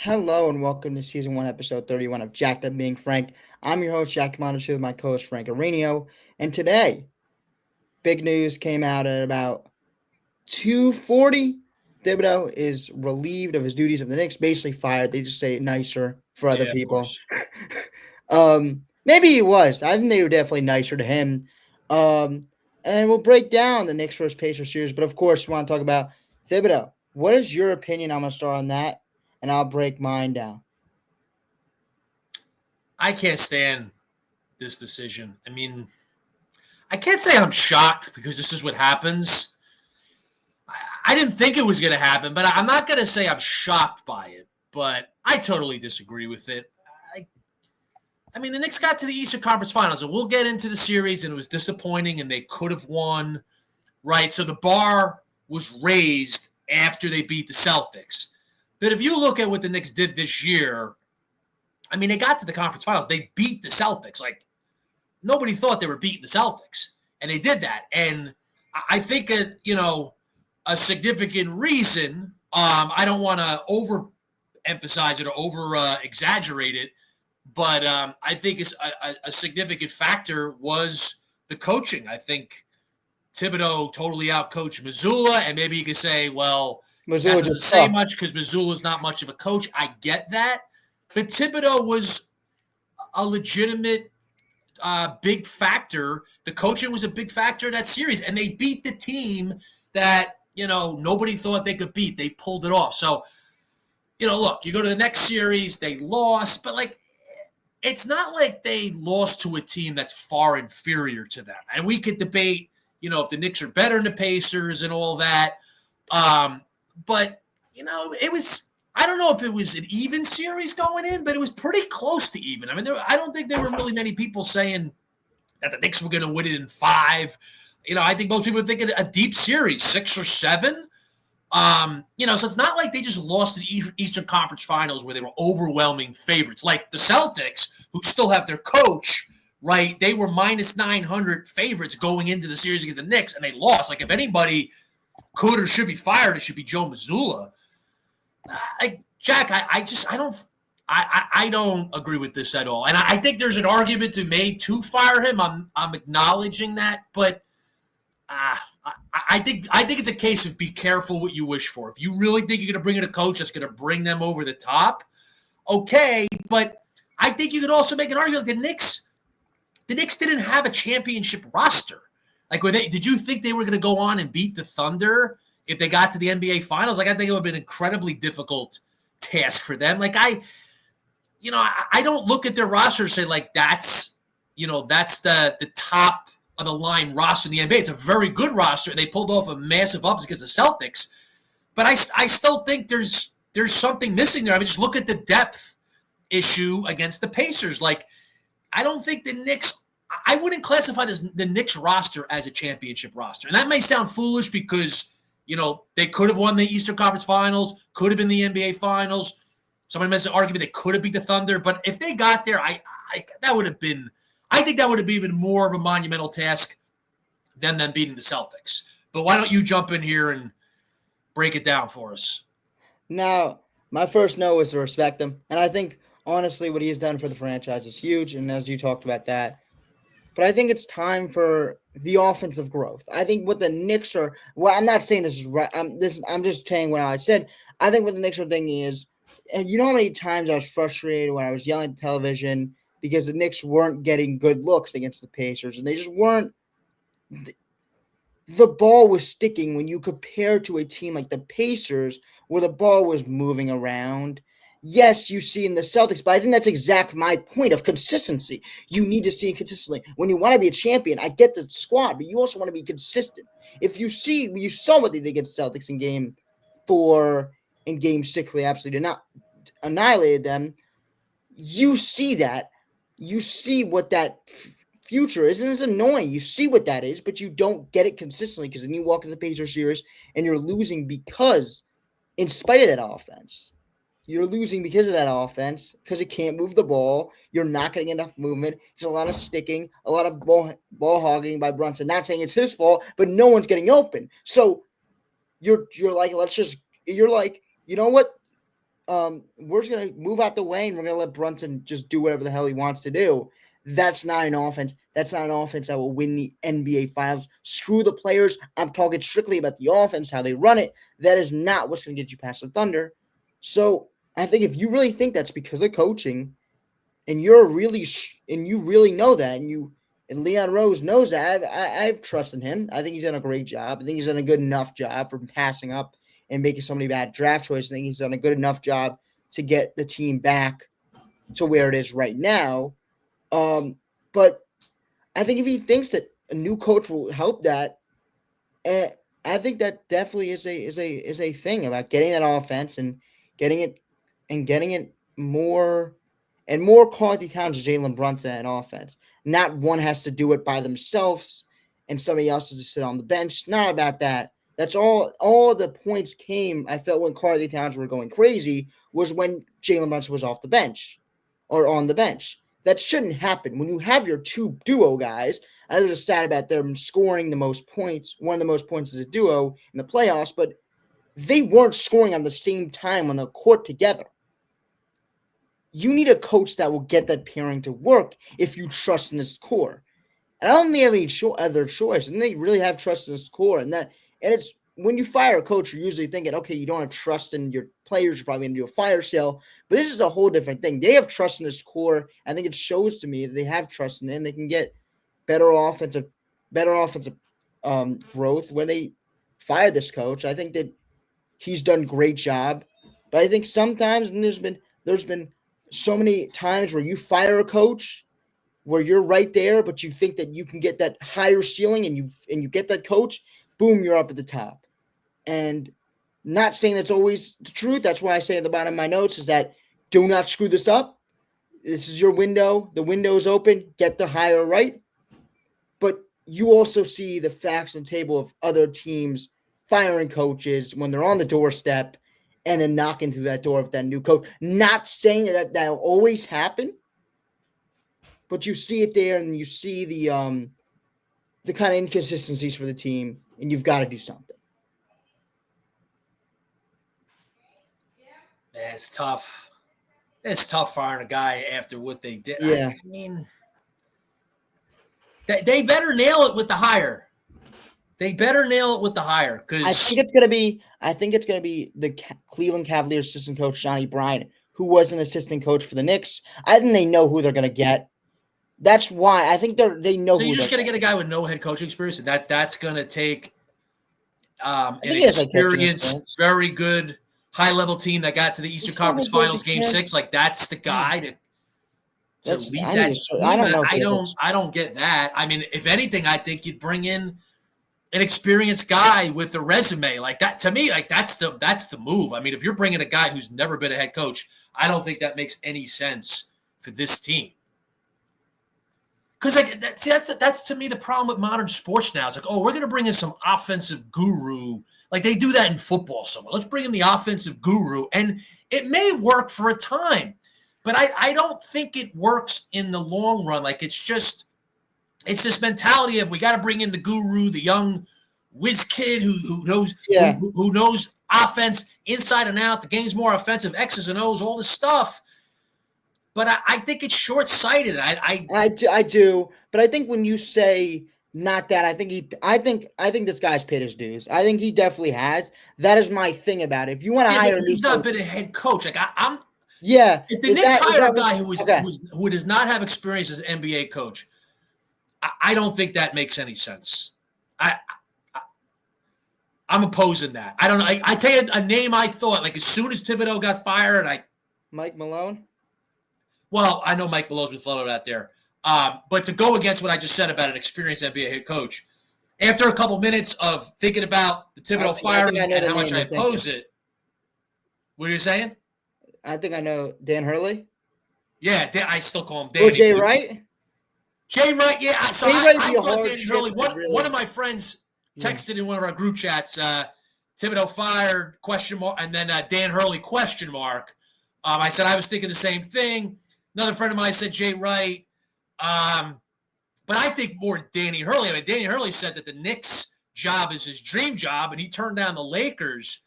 Hello and welcome to Season 1, Episode 31 of Jacked Up Being Frank. I'm your host, Jack Montessu, with my co-host, Frank Arenio. And today, big news came out at about 2:40. Thibodeau is relieved of his duties of the Knicks, basically fired. They just say it nicer for other Yeah, of people. course. Maybe he was. I think they were definitely nicer to him. And we'll break down the Knicks versus Pacers series. But of course, we want to talk about Thibodeau. What is your opinion? I'm going to start on that, and I'll break mine down. I can't stand this decision. I mean, I can't say I'm shocked because this is what happens. I didn't think it was going to happen, but I'm not going to say I'm shocked by it. But I totally disagree with it. I mean, the Knicks got to the Eastern Conference Finals, and we'll get into the series, and it was disappointing, and they could have won, right? So the bar was raised after they beat the Celtics. But if you look at what the Knicks did this year, I mean, they got to the conference finals. They beat the Celtics. Like, nobody thought they were beating the Celtics. And they did that. And I think, a significant reason, I don't want to overemphasize it or over-exaggerate it, but I think it's a significant factor was the coaching. I think Thibodeau totally outcoached Missoula, and maybe you could say, well, Missoula that doesn't just say sucked. much because Missoula's not much of a coach. I get that. But Thibodeau was a legitimate big factor. The coaching was a big factor in that series, and they beat the team that, nobody thought they could beat. They pulled it off. So, look, you go to the next series, they lost, but, it's not like they lost to a team that's far inferior to them. And we could debate, if the Knicks are better than the Pacers and all that. But, it was – I don't know if it was an even series going in, but it was pretty close to even. I mean, I don't think there were really many people saying that the Knicks were going to win it in 5. I think most people were thinking a deep series, 6 or 7. So it's not like they just lost the Eastern Conference Finals where they were overwhelming favorites. Like the Celtics, who still have their coach, right? They were minus 900 favorites going into the series against the Knicks, and they lost. Like, if anybody could or should be fired, it should be Joe Mazzulla. Jack, I don't agree with this at all, and I think there's an argument to be made to fire him. I'm acknowledging that, but I think it's a case of be careful what you wish for. If you really think you're going to bring in a coach that's going to bring them over the top, okay. But I think you could also make an argument like the Knicks didn't have a championship roster. Like, did you think they were going to go on and beat the Thunder if they got to the NBA Finals? Like, I think it would have been an incredibly difficult task for them. Like, I don't look at their roster and say, like, that's the top of the line roster in the NBA. It's a very good roster, and they pulled off a massive ups against the Celtics. But I still think there's something missing there. I mean, just look at the depth issue against the Pacers. Like, I don't think the Knicks – I wouldn't classify the Knicks roster as a championship roster. And that may sound foolish because, they could have won the Eastern Conference Finals, could have been the NBA Finals. Somebody makes an argument they could have beat the Thunder. But if they got there, I think that would have been even more of a monumental task than them beating the Celtics. But why don't you jump in here and break it down for us? Now, my first no is to respect him. And I think, honestly, what he has done for the franchise is huge. And as you talked about that, but I think it's time for the offensive growth. I think what the Knicks are – well, I'm not saying this is right. I'm just saying what I said. I think what the Knicks are thinking is – and you know how many times I was frustrated when I was yelling at television because the Knicks weren't getting good looks against the Pacers, and they just weren't – the ball was sticking when you compare to a team like the Pacers where the ball was moving around. Yes, you see in the Celtics, but I think that's exactly my point of consistency. You need to see it consistently. When you want to be a champion, I get the squad, but you also want to be consistent. If you saw what they did against Celtics in Game 4 and Game 6, where they absolutely did not annihilated them. You see that. You see what that future is, and it's annoying. You see what that is, but you don't get it consistently because then you walk into the Pacers series and you're losing because, in spite of that offense, you're losing because of that offense, because it can't move the ball. You're not getting enough movement. It's a lot of sticking, a lot of ball hogging by Brunson. Not saying it's his fault, but no one's getting open. So you're like, you know what? we're just gonna move out the way and we're gonna let Brunson just do whatever the hell he wants to do. That's not an offense. That's not an offense that will win the NBA Finals. Screw the players. I'm talking strictly about the offense, how they run it. That is not what's going to get you past the Thunder. So I think if you really think that's because of coaching, and you really know that, and Leon Rose knows that, I have trust in him. I think he's done a great job. I think he's done a good enough job for passing up and making so many bad draft choices. I think he's done a good enough job to get the team back to where it is right now. But I think if he thinks that a new coach will help that, I think that definitely is a thing about getting that offense and getting it more and more quality times to Jalen Brunson and offense. Not one has to do it by themselves and somebody else has to sit on the bench. Not about that. That's all the points came, I felt, when Karl Towns were going crazy was when Jalen Brunson was off the bench or on the bench. That shouldn't happen. When you have your two duo guys, I know there's a stat about them scoring the most points, one of the most points as a duo in the playoffs, but they weren't scoring on the same time on the court together. You need a coach that will get that pairing to work if you trust in this core. And I don't think they have any other choice. And they really have trust in this core. And it's when you fire a coach, you're usually thinking, okay, you don't have trust in your players, you're probably going to do a fire sale. But this is a whole different thing. They have trust in this core. I think it shows to me that they have trust in it, and they can get better offensive growth when they fire this coach. I think that he's done a great job. But I think sometimes, and there's been so many times where you fire a coach where you're right there, but you think that you can get that higher ceiling and you get that coach, boom, you're up at the top. And not saying that's always the truth. That's why I say at the bottom of my notes is that do not screw this up. This is your window. The window is open. Get the hire right. But you also see the facts on the table of other teams firing coaches when they're on the doorstep and then knocking through that door with that new coach. Not saying that that'll always happen, but you see it there, and you see the kind of inconsistencies for the team, and you've got to do something. Yeah, it's tough. It's tough firing a guy after what they did. Yeah. I mean, they better nail it with the hire. They better nail it with the hire because I think it's gonna be the Cleveland Cavaliers assistant coach Johnny Bryant, who was an assistant coach for the Knicks. I think they know who they're gonna get. That's why I think they know. So who you're just they're gonna get a guy with no head coaching experience, and that's gonna take an experienced, very good high level team that got to the Eastern Conference Finals Game 6. Like that's the guy to lead that team. I don't get that. I mean, if anything, I think you'd bring in an experienced guy with a resume like that. To me, like that's the move. I mean, if you're bringing a guy who's never been a head coach, I don't think that makes any sense for this team. Because like that's to me the problem with modern sports now. It's like, oh, we're going to bring in some offensive guru. Like they do that in football somewhere. Let's bring in the offensive guru. And it may work for a time, but I don't think it works in the long run. Like it's this mentality of we got to bring in the guru, the young whiz kid who knows who knows offense inside and out. The game's more offensive, X's and O's, all this stuff. But I think it's short-sighted. I do, but I think when you say not that, I think this guy's paid his dues. I think he definitely has. That is my thing about it. If you want to hire, he's not been a head coach. Like I'm. Yeah. If the Knicks hire a guy who does not have experience as an NBA coach, I don't think that makes any sense. I'm opposing that. I don't know. I tell you a name I thought like as soon as Thibodeau got fired, Mike Malone. Well, I know Mike Malone's been floated out there. But to go against what I just said about an experienced NBA head coach, after a couple minutes of thinking about the Thibodeau firing and how much I oppose it, what are you saying? I think I know Dan Hurley. Yeah, I still call him Dan. Or Jay Wright? Jay Wright, yeah. I thought Dan Hurley, one of my friends texted in one of our group chats, Thibodeau fired, ? And then Dan Hurley, ? I said I was thinking the same thing. Another friend of mine said Jay Wright. But I think more Danny Hurley. I mean, Danny Hurley said that the Knicks job is his dream job, and he turned down the Lakers.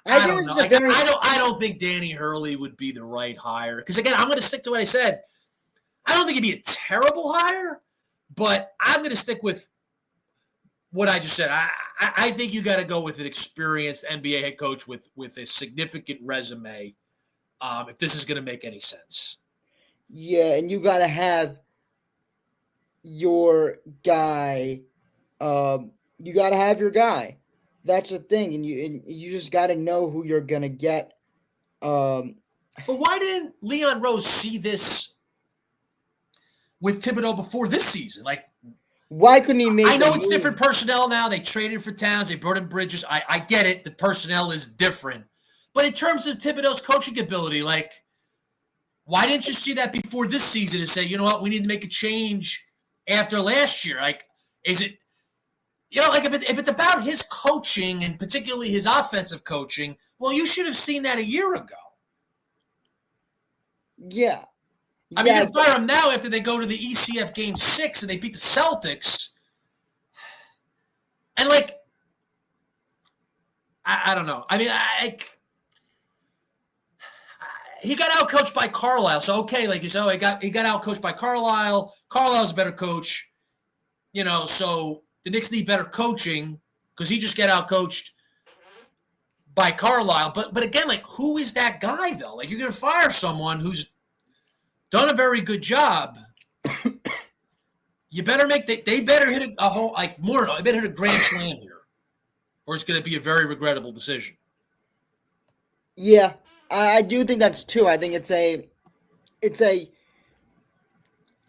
I don't know. I don't think Danny Hurley would be the right hire. Because, again, I'm going to stick to what I said. I don't think it'd be a terrible hire, but I'm going to stick with what I just said. I think you got to go with an experienced NBA head coach with a significant resume if this is going to make any sense. Yeah, and you got to have your guy. You got to have your guy. That's the thing, and you just got to know who you're gonna get. But why didn't Leon Rose see this with Thibodeau before this season? Like, why couldn't he make? I know it's different personnel now. They traded for Towns. They brought in Bridges. I get it. The personnel is different. But in terms of Thibodeau's coaching ability, like, why didn't you see that before this season and say, you know what, we need to make a change after last year? Like, is it, like if it's about his coaching and particularly his offensive coaching, well, you should have seen that a year ago. Yeah. I mean, you fire him now after they go to the ECF Game 6 and they beat the Celtics. And, like, I don't know. I mean, he got outcoached by Carlisle. So, okay, like you said, he got outcoached by Carlisle. Carlisle's a better coach. So the Knicks need better coaching because he just got outcoached by Carlisle. But again, like, who is that guy, though? Like, you're going to fire someone who's done a very good job. You better they better hit a whole, like, more. They better hit a grand slam here, or it's going to be a very regrettable decision. Yeah, I do think that's too. I think it's a.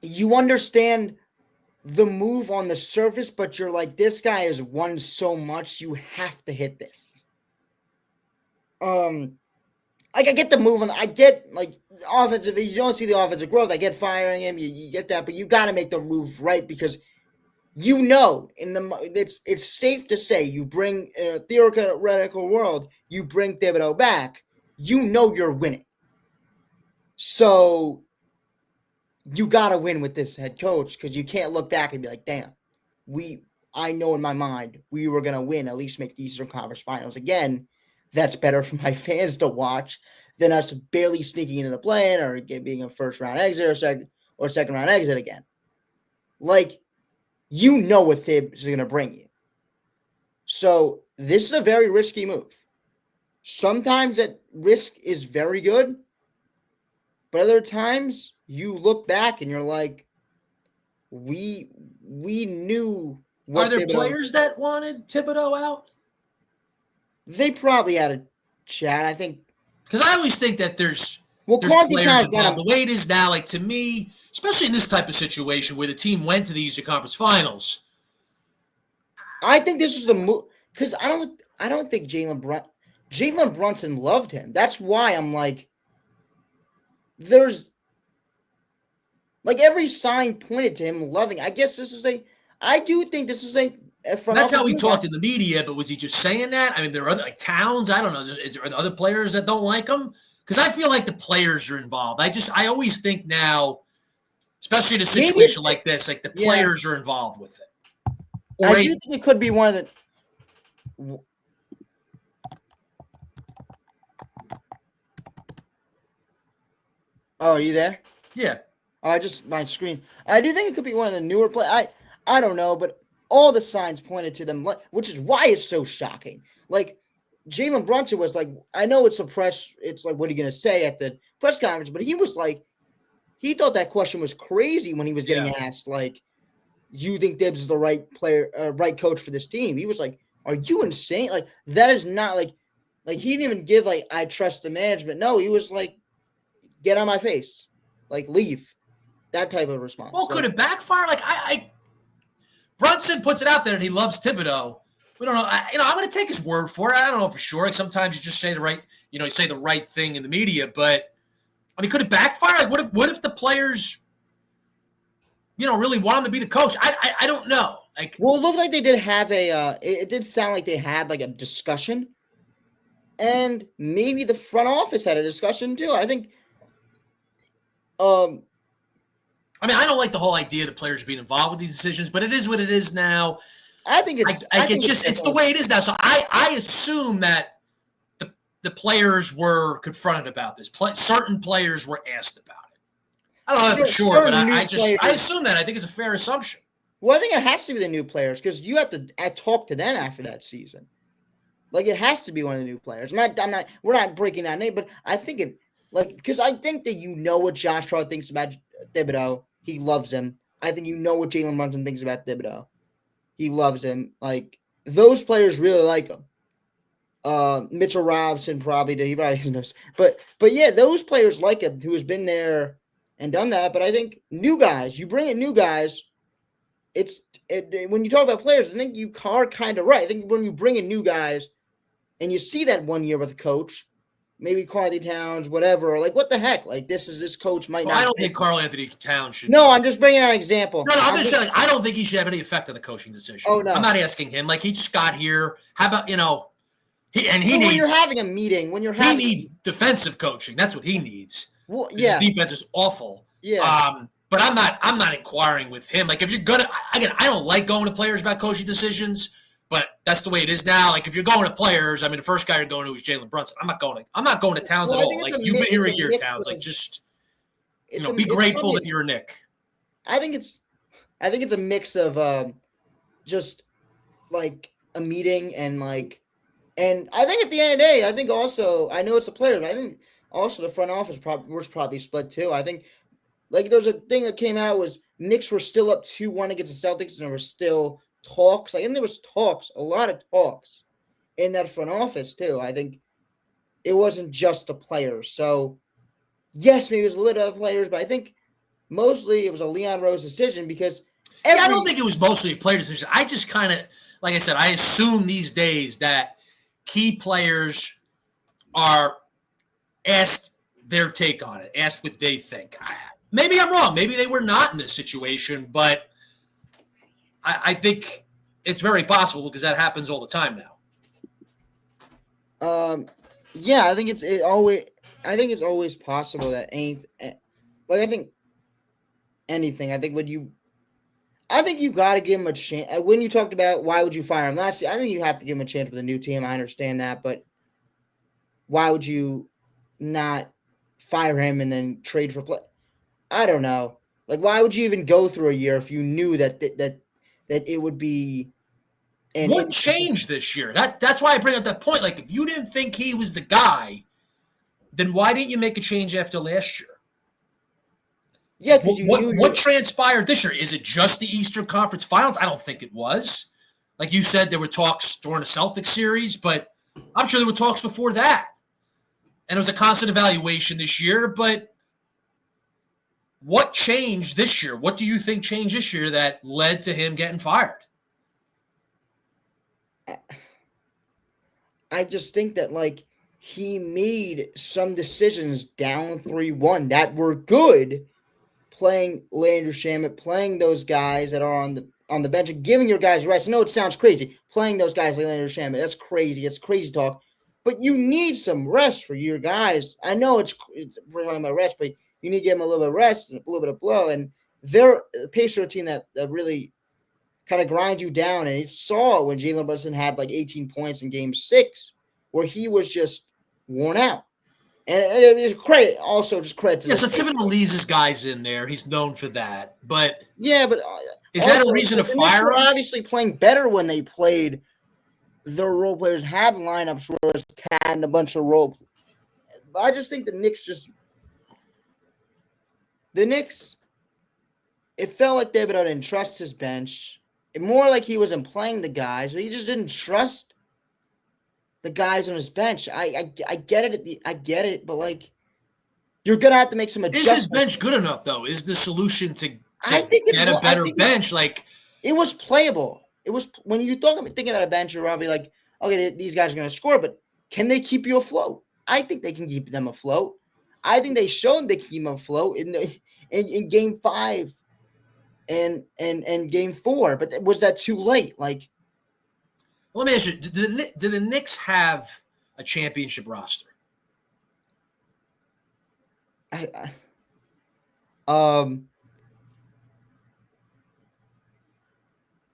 You understand the move on the surface, but you're like, this guy has won so much, you have to hit this. Like, I get the move on. I get, like, offensive. You don't see the offensive growth. I get firing him. You get that, but you got to make the move right because it's safe to say you bring in a theoretical world. You bring Thibodeau back. You're winning. So you got to win with this head coach because you can't look back and be like, damn, I know in my mind we were going to win, at least make the Eastern Conference Finals again. That's better for my fans to watch than us barely sneaking into the play-in or being a first-round exit or second-round exit again. Like, what Thibs is going to bring you. So this is a very risky move. Sometimes that risk is very good, but other times you look back and you're like, we knew what. Are there players that wanted Thibodeau out? They probably had a chat, I think. Because I always think that there's players involved. The way it is now, like, to me, especially in this type of situation where the team went to the Eastern Conference Finals. I think this was the move because I don't think Jalen Brunson loved him. That's why I'm like, there's like every sign pointed to him loving. I guess I do think this is a. That's how he talked in the media, but was he just saying that? I mean, there are other, like, Towns. I don't know. Are there other players that don't like him? Because I feel like the players are involved. I always think now, especially in a situation like this, like the players are involved with it. I do think it could be one of the. Oh, are you there? Yeah. My screen. I do think it could be one of the newer players. I don't know, but all the signs pointed to them, which is why it's so shocking. Like, Jalen Brunson was like, I know it's like, what are you going to say at the press conference? But he was like, he thought that question was crazy when he was getting asked, like, you think Thibs is the right player, right coach for this team? He was like, are you insane? Like, that is not like he didn't even give, like, I trust the management. No, he was like, get on my face, like, leave. That type of response. Well, could it backfire? Like, Brunson puts it out there and he loves Thibodeau. We don't know. I'm going to take his word for it. I don't know for sure. Like, sometimes you just say the right, you say the right thing in the media. But I mean, could it backfire? Like, what if the players, really want him to be the coach? I don't know. Like, well, it looked like they did have it did sound like they had like a discussion, and maybe the front office had a discussion too. I think. I mean, I don't like the whole idea of the players being involved with these decisions, but it is what it is now. I think it's. I think it's the way it is now. So I assume that, the players were confronted about this. Certain players were asked about it. I don't know that for sure, but I assume that. I think it's a fair assumption. Well, I think it has to be the new players because you have to talk to them after that season. Like, it has to be one of the new players. We're not breaking down name, but I think it, like, because I think that what Josh Shaw thinks about Thibodeau. He loves him. I think what Jalen Brunson thinks about Thibodeau. He loves him. Like, those players really like him. Mitchell Robinson he probably knows. But yeah, those players like him who has been there and done that. But I think new guys, you bring in new guys, when you talk about players, I think you are kind of right. I think when you bring in new guys and you see that 1 year with a coach, maybe Karl-Anthony Towns, whatever, or like, what the heck? Like, this coach might not. I don't think Karl-Anthony Towns should. No, I'm just bringing out an example. No, I'm just saying, like, I don't think he should have any effect on the coaching decision. Oh, no. I'm not asking him. Like, he just got here. How about, he needs. When you're having a meeting, he needs defensive coaching. That's what he needs. Well, yeah. His defense is awful. Yeah. But I'm not inquiring with him. Like, if you're gonna, again, I don't like going to players about coaching decisions, but that's the way it is now. Like, if you're going to players, I mean, the first guy you're going to is Jalen Brunson. I'm not going to Towns at all. Like, you've been here a year, Towns. Like, just be grateful that you're a Knick. I think it's a mix of just like a meeting and like, and I think at the end of the day, I think also, I know it's a player, but I think also the front office was probably split too. I think, like, there's a thing that came out was Knicks were still up 2-1 against the Celtics, and there were still talks. Like, and there was a lot of talks in that front office too. I think it wasn't just the players. So yes, maybe it was a little bit of players, but I think mostly it was a Leon Rose decision because I don't think it was mostly a player decision. I just kind of, like I said, I assume these days that key players are asked their take on it, asked what they think. Maybe I'm wrong. Maybe they were not in this situation, but I think it's very possible because that happens all the time now. Yeah, I think it's always possible that I think anything. I think you got to give him a chance. When you talked about why would you fire him last year, I think you have to give him a chance with a new team. I understand that, but why would you not fire him and then trade for play? I don't know. Like, why would you even go through a year if you knew that it would be? What changed this year? That's why I bring up that point. Like, if you didn't think he was the guy, then why didn't you make a change after last year? Yeah, because what transpired this year? Is it just the Eastern Conference Finals? I don't think it was. Like you said, there were talks during the Celtics series, but I'm sure there were talks before that. And it was a constant evaluation this year, but what changed this year? What do you think changed this year that led to him getting fired? I just think that, like, he made some decisions down 3-1 that were good, playing Landry Shamet, playing those guys that are on the bench and giving your guys rest. I know it sounds crazy, playing those guys like Landry Shamet. That's crazy. It's crazy talk. But you need some rest for your guys. I know we're talking about rest, but you need to give them a little bit of rest and a little bit of blow. And they're a Pacer team that really kind of grind you down. And you saw when Jalen Brunson had like 18 points in Game 6, where he was just worn out. And it's credit to so Thibodeau leaves his guys in there. He's known for that. But yeah, but is that a reason to fire him? Obviously playing better when they played. Their role players had lineups where it was Cat and a bunch of role. I just think the Knicks, it felt like Thibodeau didn't trust his bench. It more like he wasn't playing the guys, but he just didn't trust the guys on his bench. I get it. I get it, but like, you're gonna have to make some adjustments. Is his bench good enough though? Is the solution to get a better bench? Like, it was playable. It was when you thinking about a bench, you're probably like, okay, these guys are going to score, but can they keep you afloat? I think they can keep them afloat. I think they showed they keep them afloat in Game 5 and Game 4. But was that too late? Like, let me ask you: do the Knicks have a championship roster?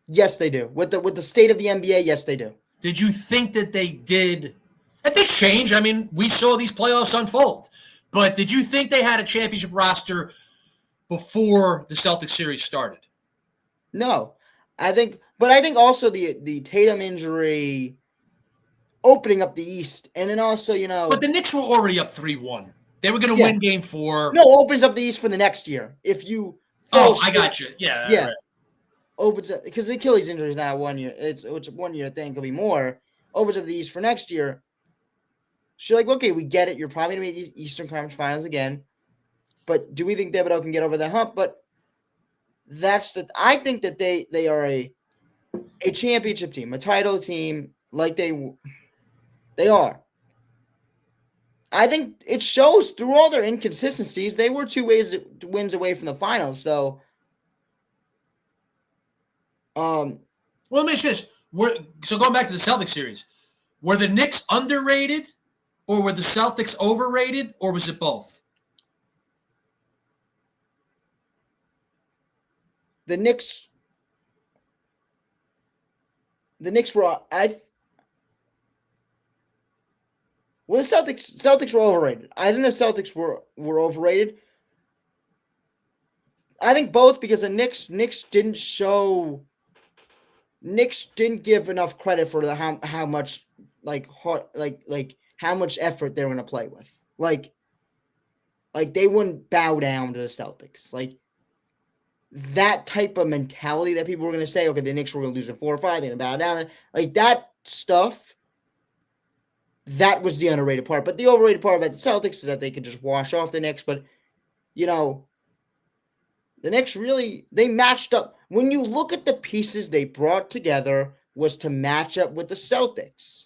Yes, they do. With the state of the NBA, yes, they do. Did you think that they did And things change. I mean, we saw these playoffs unfold. But did you think they had a championship roster before the Celtics series started? No, I think also the Tatum injury opening up the East, and then also But the Knicks were already up 3-1. They were going to yeah. win Game 4. No, opens up the East for the next year. If you I got you. Yeah. Right. Opens up because the Achilles injury is not 1 year. It's 1 year thing. It'll be more. Opens up the East for next year. So like, okay, we get it. You're probably going to be Eastern Conference Finals again. But do we think Thibodeau can get over the hump? But I think that they are a championship team, a title team, like they are. I think it shows through all their inconsistencies. They were 2 wins away from the finals. So, well, let me ask you this. So going back to the Celtics series, were the Knicks underrated, or were the Celtics overrated, or was it both? The Knicks were the Celtics were overrated. I think the Celtics were overrated. I think both because the Knicks didn't give enough credit for how much how much effort they were going to play with. Like they wouldn't bow down to the Celtics. Like that type of mentality that people were going to say, okay, the Knicks were going to lose in 4 or 5, they're going to bow down. Like that stuff. That was the underrated part. But the overrated part about the Celtics is that they could just wash off the Knicks. But, the Knicks really, they matched up. When you look at the pieces they brought together was to match up with the Celtics.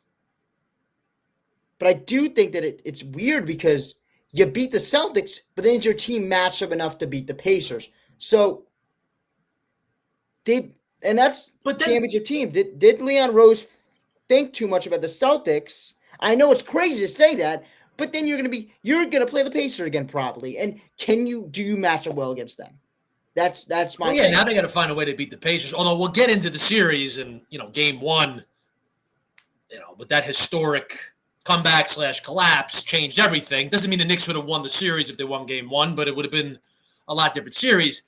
But I do think that it's weird because you beat the Celtics, but then your team matched up enough to beat the Pacers. So, that's championship team. Did Leon Rose think too much about the Celtics? I know it's crazy to say that, but then you're gonna play the Pacers again probably. And do you match up well against them? That's my thing. Now they got to find a way to beat the Pacers. Although we'll get into the series and Game 1, with that historic comeback / collapse changed everything. Doesn't mean the Knicks would have won the series if they won Game 1, but it would have been a lot different series.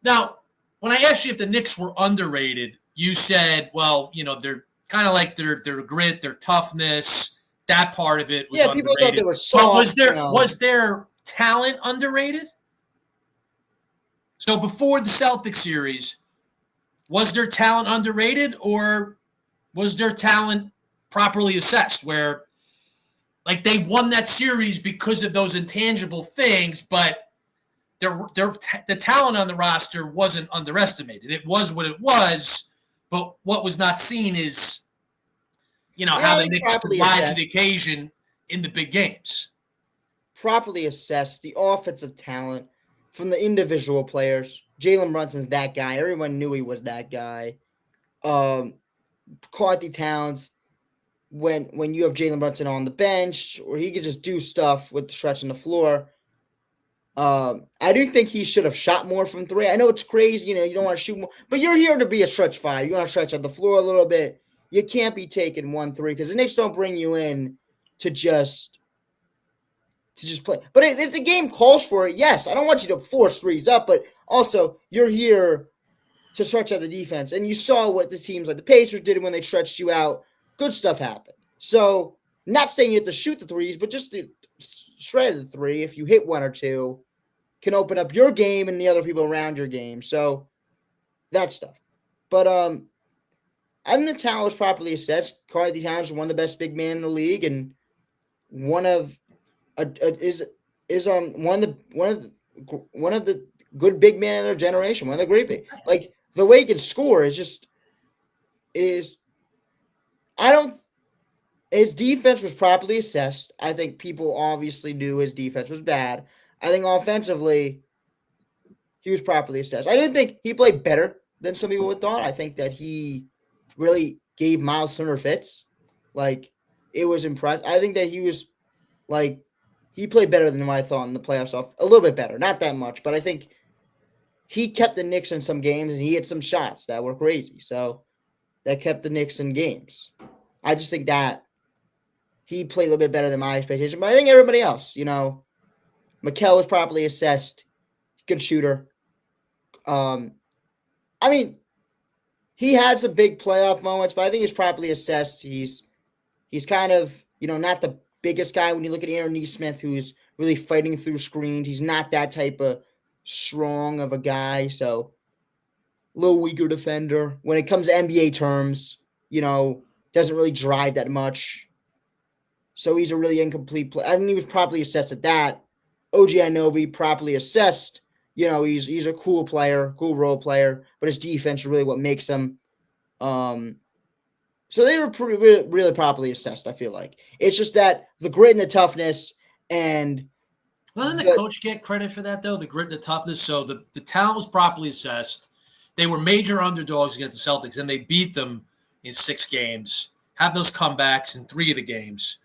Now, when I asked you if the Knicks were underrated, you said, well, they're kind of like their grit, their toughness. That part of it was underrated. People thought they were soft. But was their talent underrated? So before the Celtics series, was their talent underrated, or was their talent properly assessed? Where, like, they won that series because of those intangible things, but the talent on the roster wasn't underestimated. It was what it was, but what was not seen is how the Knicks rise to the occasion in the big games. Properly assess the offensive talent from the individual players. Jalen Brunson's that guy. Everyone knew he was that guy. Karl-Anthony Towns, when you have Jalen Brunson on the bench, or he could just do stuff with stretching the floor. I do think he should have shot more from 3. I know it's crazy, you don't want to shoot more, but you're here to be a stretch 5. You want to stretch out the floor a little bit. You can't be taking 1-3 because the Knicks don't bring you in to just play. But if the game calls for it, yes, I don't want you to force 3s up, but also you're here to stretch out the defense. And you saw what the teams like the Pacers did when they stretched you out. Good stuff happened. So, not saying you have to shoot the 3s, but just the shred of the 3, if you hit 1 or 2, can open up your game and the other people around your game. So, that stuff. But I think the talent was properly assessed. Karl-Anthony Towns is one of the best big men in the league, and one of the good big men in their generation. One of the great big, like the way he can score is his defense was properly assessed. I think people obviously knew his defense was bad. I think offensively, he was properly assessed. I didn't think he played better than some people would thought. I think that he really gave Miles Turner fits. Like, it was impressive. I think that he was, like, he played better than what I thought in the playoffs. A little bit better. Not that much, but I think he kept the Knicks in some games, and he hit some shots that were crazy. So, that kept the Knicks in games. I just think that he played a little bit better than my expectation. But I think everybody else, Mikal was properly assessed, good shooter. I mean, he had some big playoff moments, but I think he's properly assessed. He's kind of, not the biggest guy when you look at Aaron Nesmith, who's really fighting through screens. He's not that type of strong of a guy, so a little weaker defender. When it comes to NBA terms, doesn't really drive that much. So he's a really incomplete player. I think he was properly assessed at that. OG Anunoby properly assessed. He's a cool player, cool role player, but his defense is really what makes him. So they were really properly assessed, I feel like. It's just that the grit and the toughness and Doesn't the coach get credit for that, though? The grit and the toughness. So the talent was properly assessed. They were major underdogs against the Celtics, and they beat them in 6 games, have those comebacks in 3 of the games.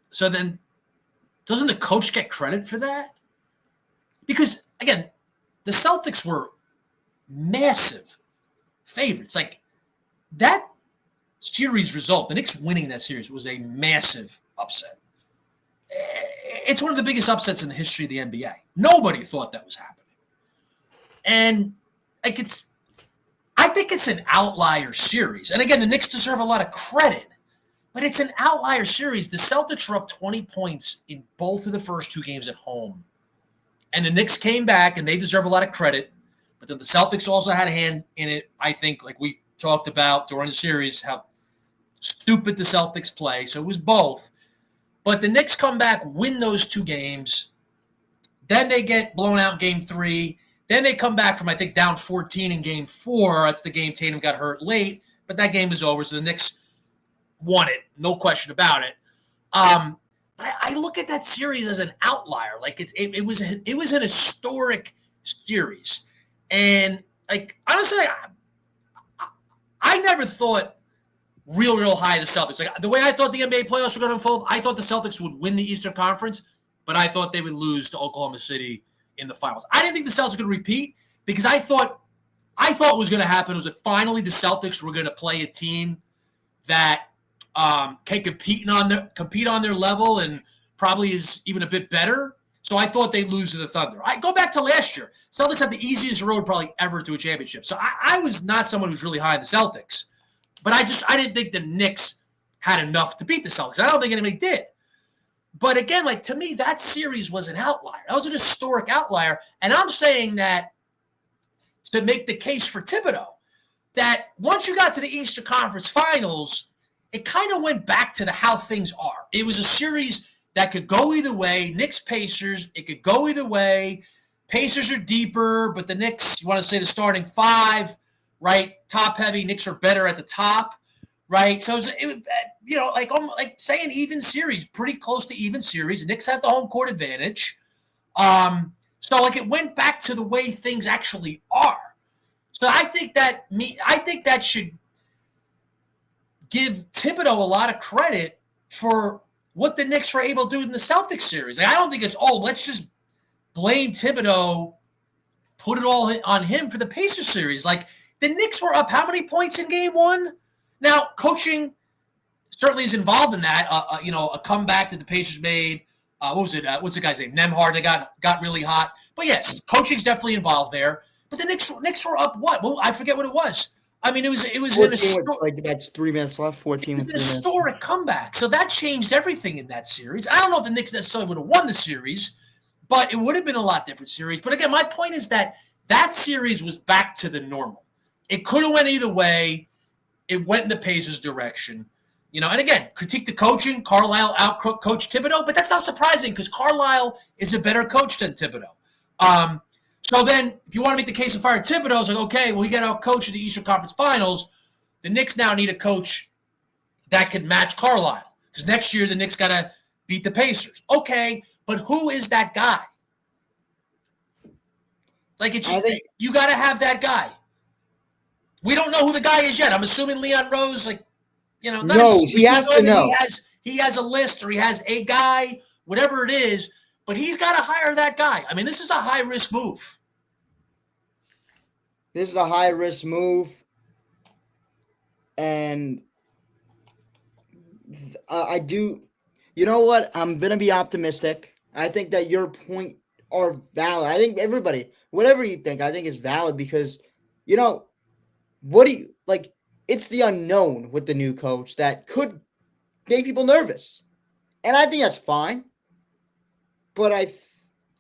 So then doesn't the coach get credit for that? Because, again, the Celtics were massive favorites. Like, that series result, the Knicks winning that series, was a massive upset. It's one of the biggest upsets in the history of the NBA. Nobody thought that was happening. And I think it's an outlier series. And again, the Knicks deserve a lot of credit, but it's an outlier series. The Celtics were up 20 points in both of the first 2 games at home. And the Knicks came back, and they deserve a lot of credit. But then the Celtics also had a hand in it, I think, like we talked about during the series, how stupid the Celtics play. So it was both. But the Knicks come back, win those 2 games. Then they get blown out in game 3. Then they come back from, I think, down 14 in game 4. That's the game Tatum got hurt late. But that game was over, so the Knicks won it. No question about it. But I look at that series as an outlier. Like, it was an historic series. And, like, honestly, I never thought real high the Celtics. Like, the way I thought the NBA playoffs were going to unfold, I thought the Celtics would win the Eastern Conference, but I thought they would lose to Oklahoma City in the finals. I didn't think the Celtics were going to repeat because I thought what was going to happen was that finally the Celtics were going to play a team that can compete on their level and probably is even a bit better. So I thought they'd lose to the Thunder. I go back to last year. Celtics had the easiest road probably ever to a championship. So I was not someone who's really high in the Celtics. But I didn't think the Knicks had enough to beat the Celtics. I don't think anybody did. But again, like, to me, that series was an outlier. That was an historic outlier. And I'm saying that to make the case for Thibodeau, that once you got to the Eastern Conference Finals, it kind of went back to how things are. It was a series that could go either way. Knicks-Pacers, it could go either way. Pacers are deeper, but the Knicks, you want to say the starting 5, right? Top heavy. Knicks are better at the top, right? So like saying even series, pretty close to even series. The Knicks had the home court advantage. So like it went back to the way things actually are. So I think that should give Thibodeau a lot of credit for what the Knicks were able to do in the Celtics series. Like, I don't think it's let's just blame Thibodeau, put it all on him for the Pacers series. Like, the Knicks were up how many points in game 1? Now, coaching certainly is involved in that. A comeback that the Pacers made. What was it? What's the guy's name? Nemhard. They got really hot. But yes, coaching's definitely involved there. But the Knicks were up what? Well, I forget what it was. I mean, it was 14 with that's 3 minutes left. 14 with 3 minutes. Historic comeback. So that changed everything in that series. I don't know if the Knicks necessarily would have won the series, but it would have been a lot different series. But again, my point is that series was back to the normal. It could have went either way. It went in the Pacers' direction. And again, critique the coaching. Carlisle out-coached Thibodeau, but that's not surprising because Carlisle is a better coach than Thibodeau. So then, if you want to make the case of fire Thibodeau, it's like, okay, well, he got out-coached in the Eastern Conference Finals. The Knicks now need a coach that could match Carlisle because next year the Knicks got to beat the Pacers. Okay, but who is that guy? Like, you got to have that guy. We don't know who the guy is yet. I'm assuming Leon Rose, no, he has to know. He has a list or he has a guy, whatever it is, but he's got to hire that guy. I mean, this is a high-risk move. This is a high-risk move. And I do. You know what? I'm gonna be optimistic. I think that your point are valid. I think everybody, whatever you think, I think is valid because, you know, what do you like? It's the unknown with the new coach that could make people nervous, and I think that's fine. But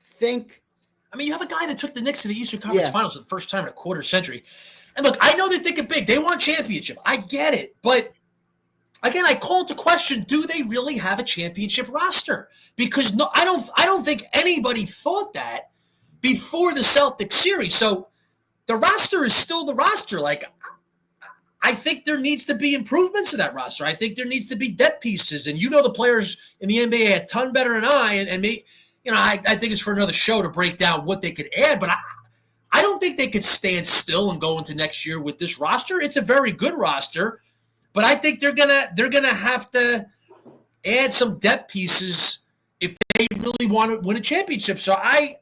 think, I mean, you have a guy that took the Knicks to the Eastern Conference yeah, Finals for the first time in a quarter century. And look, I know they think it big. They want a championship. I get it. But again, I call into question, do they really have a championship roster? Because no, I don't think anybody thought that before the Celtics series. So the roster is still the roster. Like, I think there needs to be improvements to that roster. I think there needs to be depth pieces. And you know the players in the NBA a ton better than I. And me, I think it's for another show to break down what they could add. But I don't think they could stand still and go into next year with this roster. It's a very good roster. But I think they're gonna have to add some depth pieces if they really want to win a championship. So I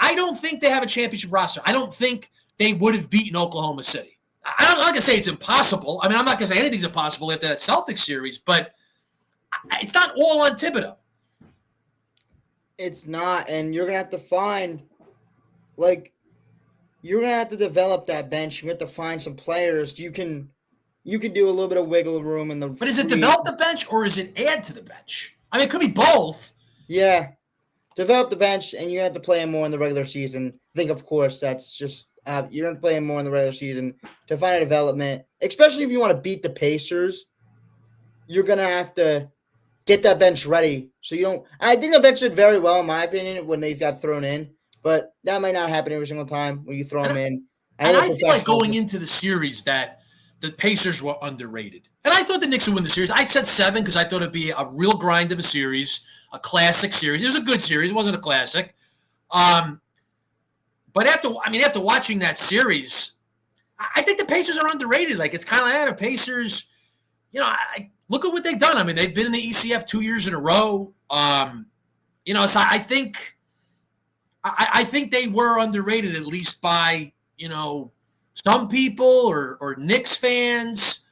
don't think they have a championship roster. I don't think they would have beaten Oklahoma City. I'm not gonna say it's impossible. I mean, I'm not gonna say anything's impossible after that Celtics series, but it's not all on Thibodeau. it's not, and you're gonna have to find, like, you're gonna have to develop that bench. You have to find some players you can do a little bit of wiggle room in the. But is it develop the bench or is it add to the bench? I mean, it could be both. Yeah, develop the bench, and you have to play him more in the regular season. I think, of course, that's just you're going to play him more in the regular season to find a development, especially if you want to beat the Pacers. You're going to have to get that bench ready. So you don't. I think the bench did very well, in my opinion, when they got thrown in, but that might not happen every single time when you throw them in. And I feel like going into the series that the Pacers were underrated. And I thought the Knicks would win the series. I said 7 because I thought it'd be a real grind of a series, a classic series. It was a good series. It wasn't a classic. But after watching that series, I think the Pacers are underrated. Like, it's kind of like the Pacers, look at what they've done. I mean, they've been in the ECF 2 years in a row. So I think they were underrated, at least by, some people or Knicks fans.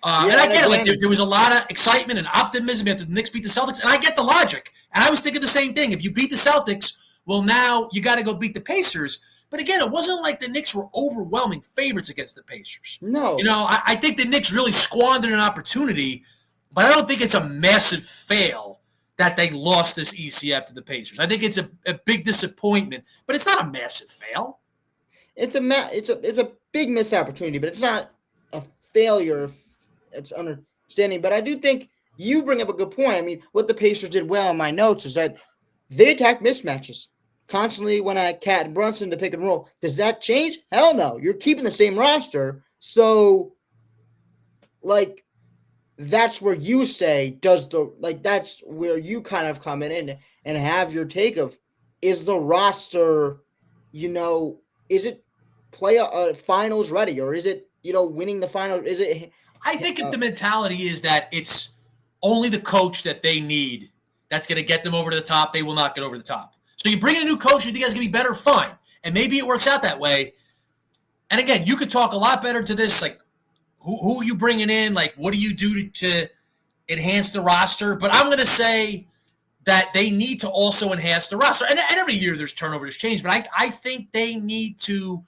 And I get it. Like, there was a lot of excitement and optimism after the Knicks beat the Celtics. And I get the logic. And I was thinking the same thing. If you beat the Celtics, well, now you got to go beat the Pacers. But again, it wasn't like the Knicks were overwhelming favorites against the Pacers. No. I think the Knicks really squandered an opportunity, but I don't think it's a massive fail that they lost this ECF to the Pacers. I think it's a big disappointment, but it's not a massive fail. It's a big missed opportunity, but it's not a failure. It's understanding. But I do think you bring up a good point. I mean, what the Pacers did well in my notes is that they attack mismatches. Constantly went at Cat and Brunson to pick and roll. Does that change? Hell no. You're keeping the same roster. So, like, that's where you say, that's where you kind of come in and have your take of, is the roster, is it play finals ready, or is it, winning the finals? Is it? I think if the mentality is that it's only the coach that they need that's going to get them over to the top, they will not get over the top. So you bring in a new coach, you think that's going to be better, fine. And maybe it works out that way. And again, you could talk a lot better to this, like, who are you bringing in? Like, what do you do to enhance the roster? But I'm going to say that they need to also enhance the roster. And every year there's turnover, there's change. But I think they need to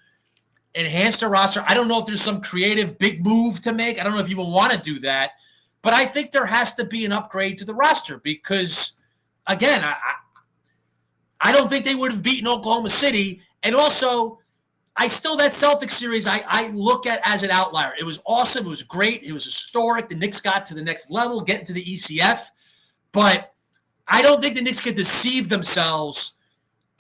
enhance the roster. I don't know if there's some creative big move to make. I don't know if you will want to do that. But I think there has to be an upgrade to the roster because, again, I don't think they would have beaten Oklahoma City. And also, that Celtics series, I look at as an outlier. It was awesome. It was great. It was historic. The Knicks got to the next level, getting to the ECF. But I don't think the Knicks can deceive themselves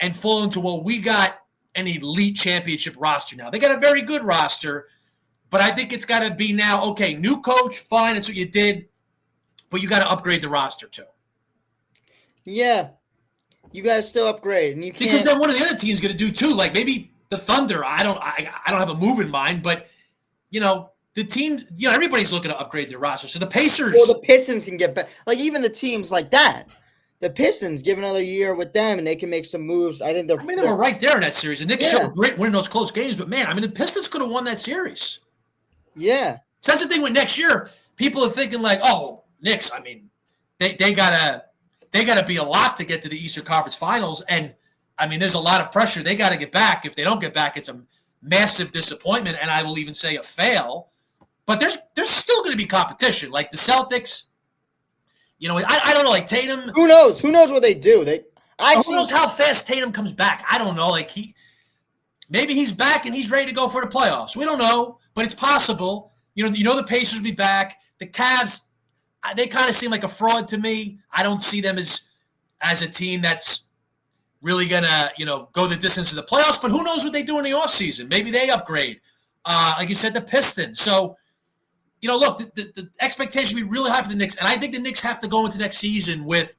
and fall into, well, we got an elite championship roster now. They got a very good roster, but I think it's got to be now, okay, new coach, fine, that's what you did, but you got to upgrade the roster too. Yeah. You got to still upgrade, and you can't. Because then what are the other teams going to do too? Like maybe the Thunder. I don't have a move in mind, but the team. Everybody's looking to upgrade their roster. So the Pacers. Well, the Pistons can get back. Like even the teams like that, the Pistons give another year with them, and they can make some moves. I think they were right there in that series. The Knicks showed great winning those close games, but man, the Pistons could have won that series. Yeah. So that's the thing with next year. People are thinking like, oh, Knicks. they gotta be a lock to get to the Eastern Conference Finals. And I mean, there's a lot of pressure. They got to get back. If they don't get back, it's a massive disappointment, and I will even say a fail. But there's still going to be competition. Like the Celtics, I don't know. Like Tatum, Who knows? Who knows what they do? Who knows how fast Tatum comes back? I don't know. Like maybe he's back and he's ready to go for the playoffs. We don't know, but it's possible. The Pacers will be back. The Cavs, they kind of seem like a fraud to me. I don't see them as a team that's really gonna go the distance to the playoffs. But who knows what they do in the offseason? Maybe they upgrade. Like you said, the Pistons. So look, the expectation will be really high for the Knicks, and I think the Knicks have to go into next season with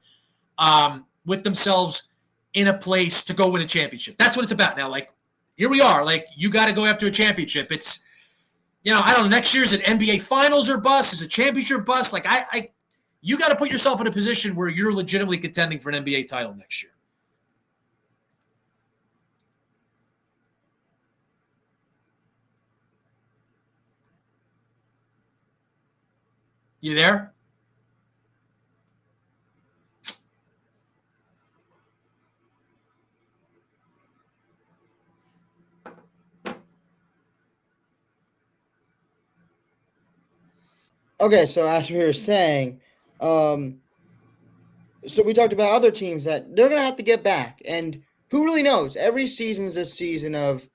themselves in a place to go win a championship. That's what it's about now. Like, here we are. Like, you got to go after a championship. It's, I don't know, next year is it NBA Finals or bust? Is it championship bust? Like, you got to put yourself in a position where you're legitimately contending for an NBA title next year. You there? Okay, so as we were saying, so we talked about other teams that they're going to have to get back. And who really knows? Every season is a season of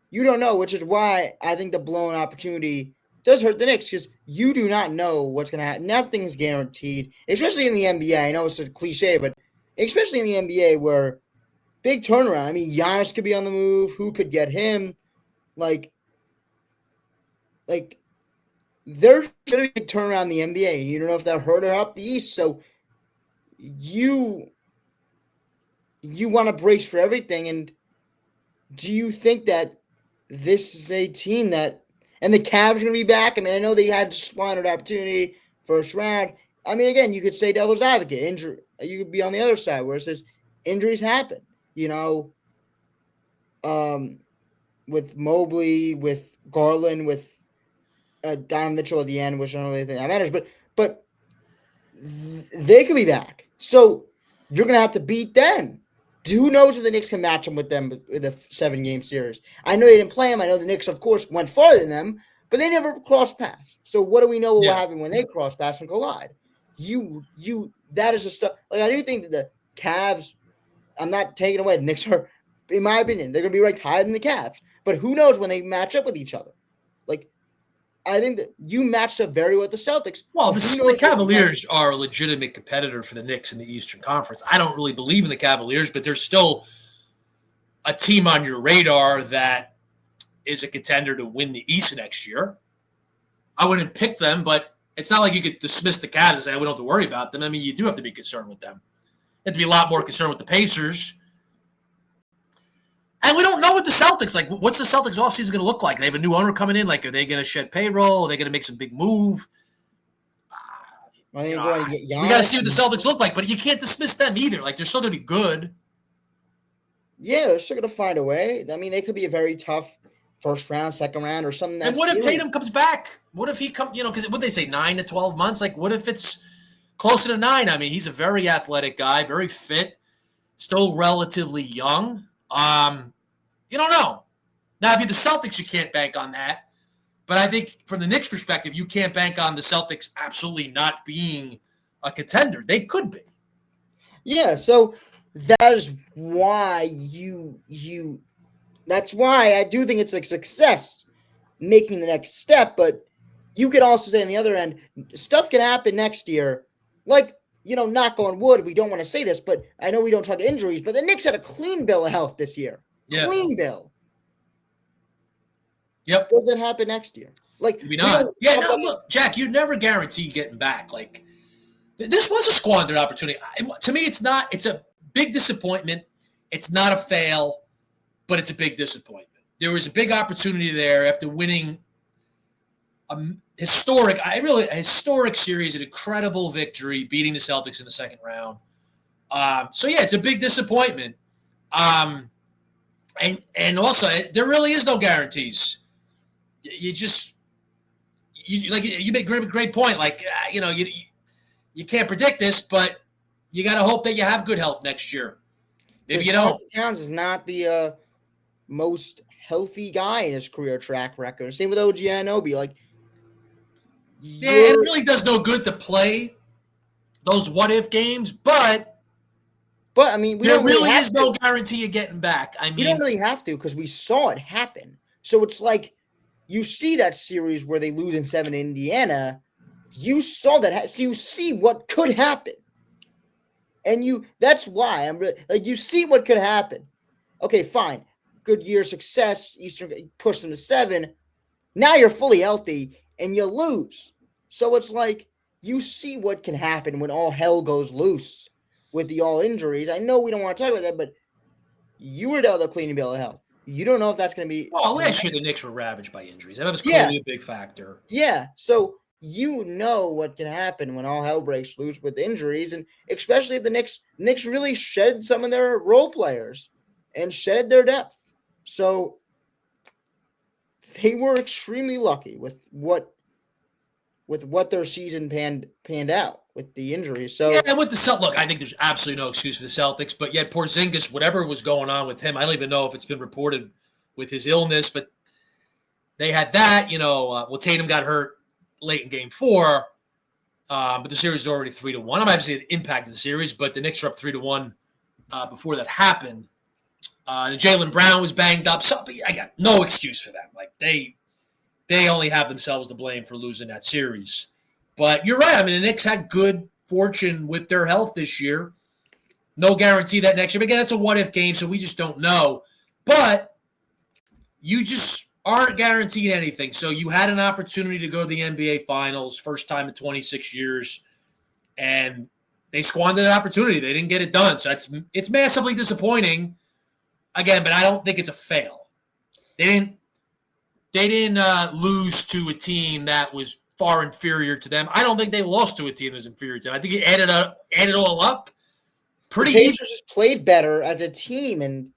you don't know, which is why I think the blown opportunity does hurt the Knicks because you do not know what's going to happen. Nothing's guaranteed, especially in the NBA. I know it's a cliche, but especially in the NBA where big turnaround. I mean, Giannis could be on the move. Who could get him? Like there's going to be a big turnaround in the NBA. You don't know if that hurt or help the East. So you want to brace for everything. And do you think that this is a team that – and the Cavs are going to be back? I mean, I know they had squandered opportunity first round. I mean, again, you could say devil's advocate. Injury. You could be on the other side where it says injuries happen. With Mobley, with Garland, with Donovan Mitchell at the end, which I don't really think that matters. But they could be back. So you're going to have to beat them. Who knows if the Knicks can match them with them with a 7-game series? I know they didn't play them. I know the Knicks, of course, went farther than them, but they never crossed paths. So what do we know will happen when they cross paths and collide? That is the stuff. Like, I do think that the Cavs, I'm not taking away. The Knicks are, in my opinion, they're going to be ranked higher than the Cavs. But who knows when they match up with each other? Like, I think that you matched up very well with the Celtics. Well, the Cavaliers are a legitimate competitor for the Knicks in the Eastern Conference. I don't really believe in the Cavaliers, but they're still a team on your radar that is a contender to win the East next year. I wouldn't pick them, but it's not like you could dismiss the Cavs and say, we don't have to worry about them. I mean, you do have to be concerned with them. You have to be a lot more concerned with the Pacers. And we don't know what the Celtics, like, what's the Celtics offseason going to look like? They have a new owner coming in. Like, are they going to shed payroll? Are they going to make some big move? We got to see what the Celtics look like, but you can't dismiss them either. Like, they're still going to be good. Yeah, they're still going to find a way. I mean, they could be a very tough first round, second round, or something. And what if Tatum comes back? What if he comes, because what they say, 9 to 12 months? Like, what if it's closer to 9? I mean, he's a very athletic guy, very fit, still relatively young. You don't know. Now, if you're the Celtics, you can't bank on that. But I think from the Knicks' perspective, you can't bank on the Celtics absolutely not being a contender. They could be. Yeah, so that is why that's why I do think it's a success making the next step. But you could also say on the other end, stuff can happen next year. Like, knock on wood, we don't want to say this, but I know we don't talk injuries, but the Knicks had a clean bill of health this year. Yeah. Clean bill. Yep. Does it happen next year? Like, maybe not. Yeah, no, look, Jack, you never guarantee getting back. Like, this was a squandered opportunity. To me, it's not. It's a big disappointment. It's not a fail, but it's a big disappointment. There was a big opportunity there after winning a historic series, an incredible victory, beating the Celtics in the second round. So, yeah, it's a big disappointment. And also, there really is no guarantees. You make a great point. Like, you can't predict this, but you got to hope that you have good health next year. Maybe you don't. Towns is not the most healthy guy in his career track record. Same with OG Anunoby. Like, yeah, it really does no good to play those what-if games, but I mean, there really is no guarantee of getting back. I mean, we don't really have to because we saw it happen. So it's like you see that series where they lose in 7 to Indiana. You saw that. So you see what could happen. And that's why I'm really like, you see what could happen. Okay, fine. Good year success. Eastern push them to 7. Now you're fully healthy and you lose. So it's like you see what can happen when all hell goes loose with the all injuries. I know we don't want to talk about that, but you were down the cleaning bill of health. You don't know if that's going to be. Well, last year the Knicks were ravaged by injuries. That was clearly a big factor. Yeah. So you know what can happen when all hell breaks loose with injuries, and especially if the Knicks really shed some of their role players and shed their depth. So they were extremely lucky with what their season panned out with the injuries. So yeah, and with the Celtics, look, I think there's absolutely no excuse for the Celtics. But yet, Porzingis, whatever was going on with him, I don't even know if it's been reported with his illness, but they had that. Tatum got hurt late in Game 4, but the series is already 3-1. I'm obviously it impacted the series, but the Knicks are up 3-1 before that happened. And Jaylen Brown was banged up, so I got no excuse for them. Like they only have themselves to blame for losing that series. But you're right. I mean, the Knicks had good fortune with their health this year. No guarantee that next year. But again, that's a what-if game, so we just don't know. But you just aren't guaranteed anything. So you had an opportunity to go to the NBA Finals, first time in 26 years, and they squandered that opportunity. They didn't get it done. So it's massively disappointing. Again, but I don't think it's a fail. They didn't lose to a team that was far inferior to them. I don't think they lost to a team that was inferior to them. I think it added all up. Pretty the Pacers just played better as a team, and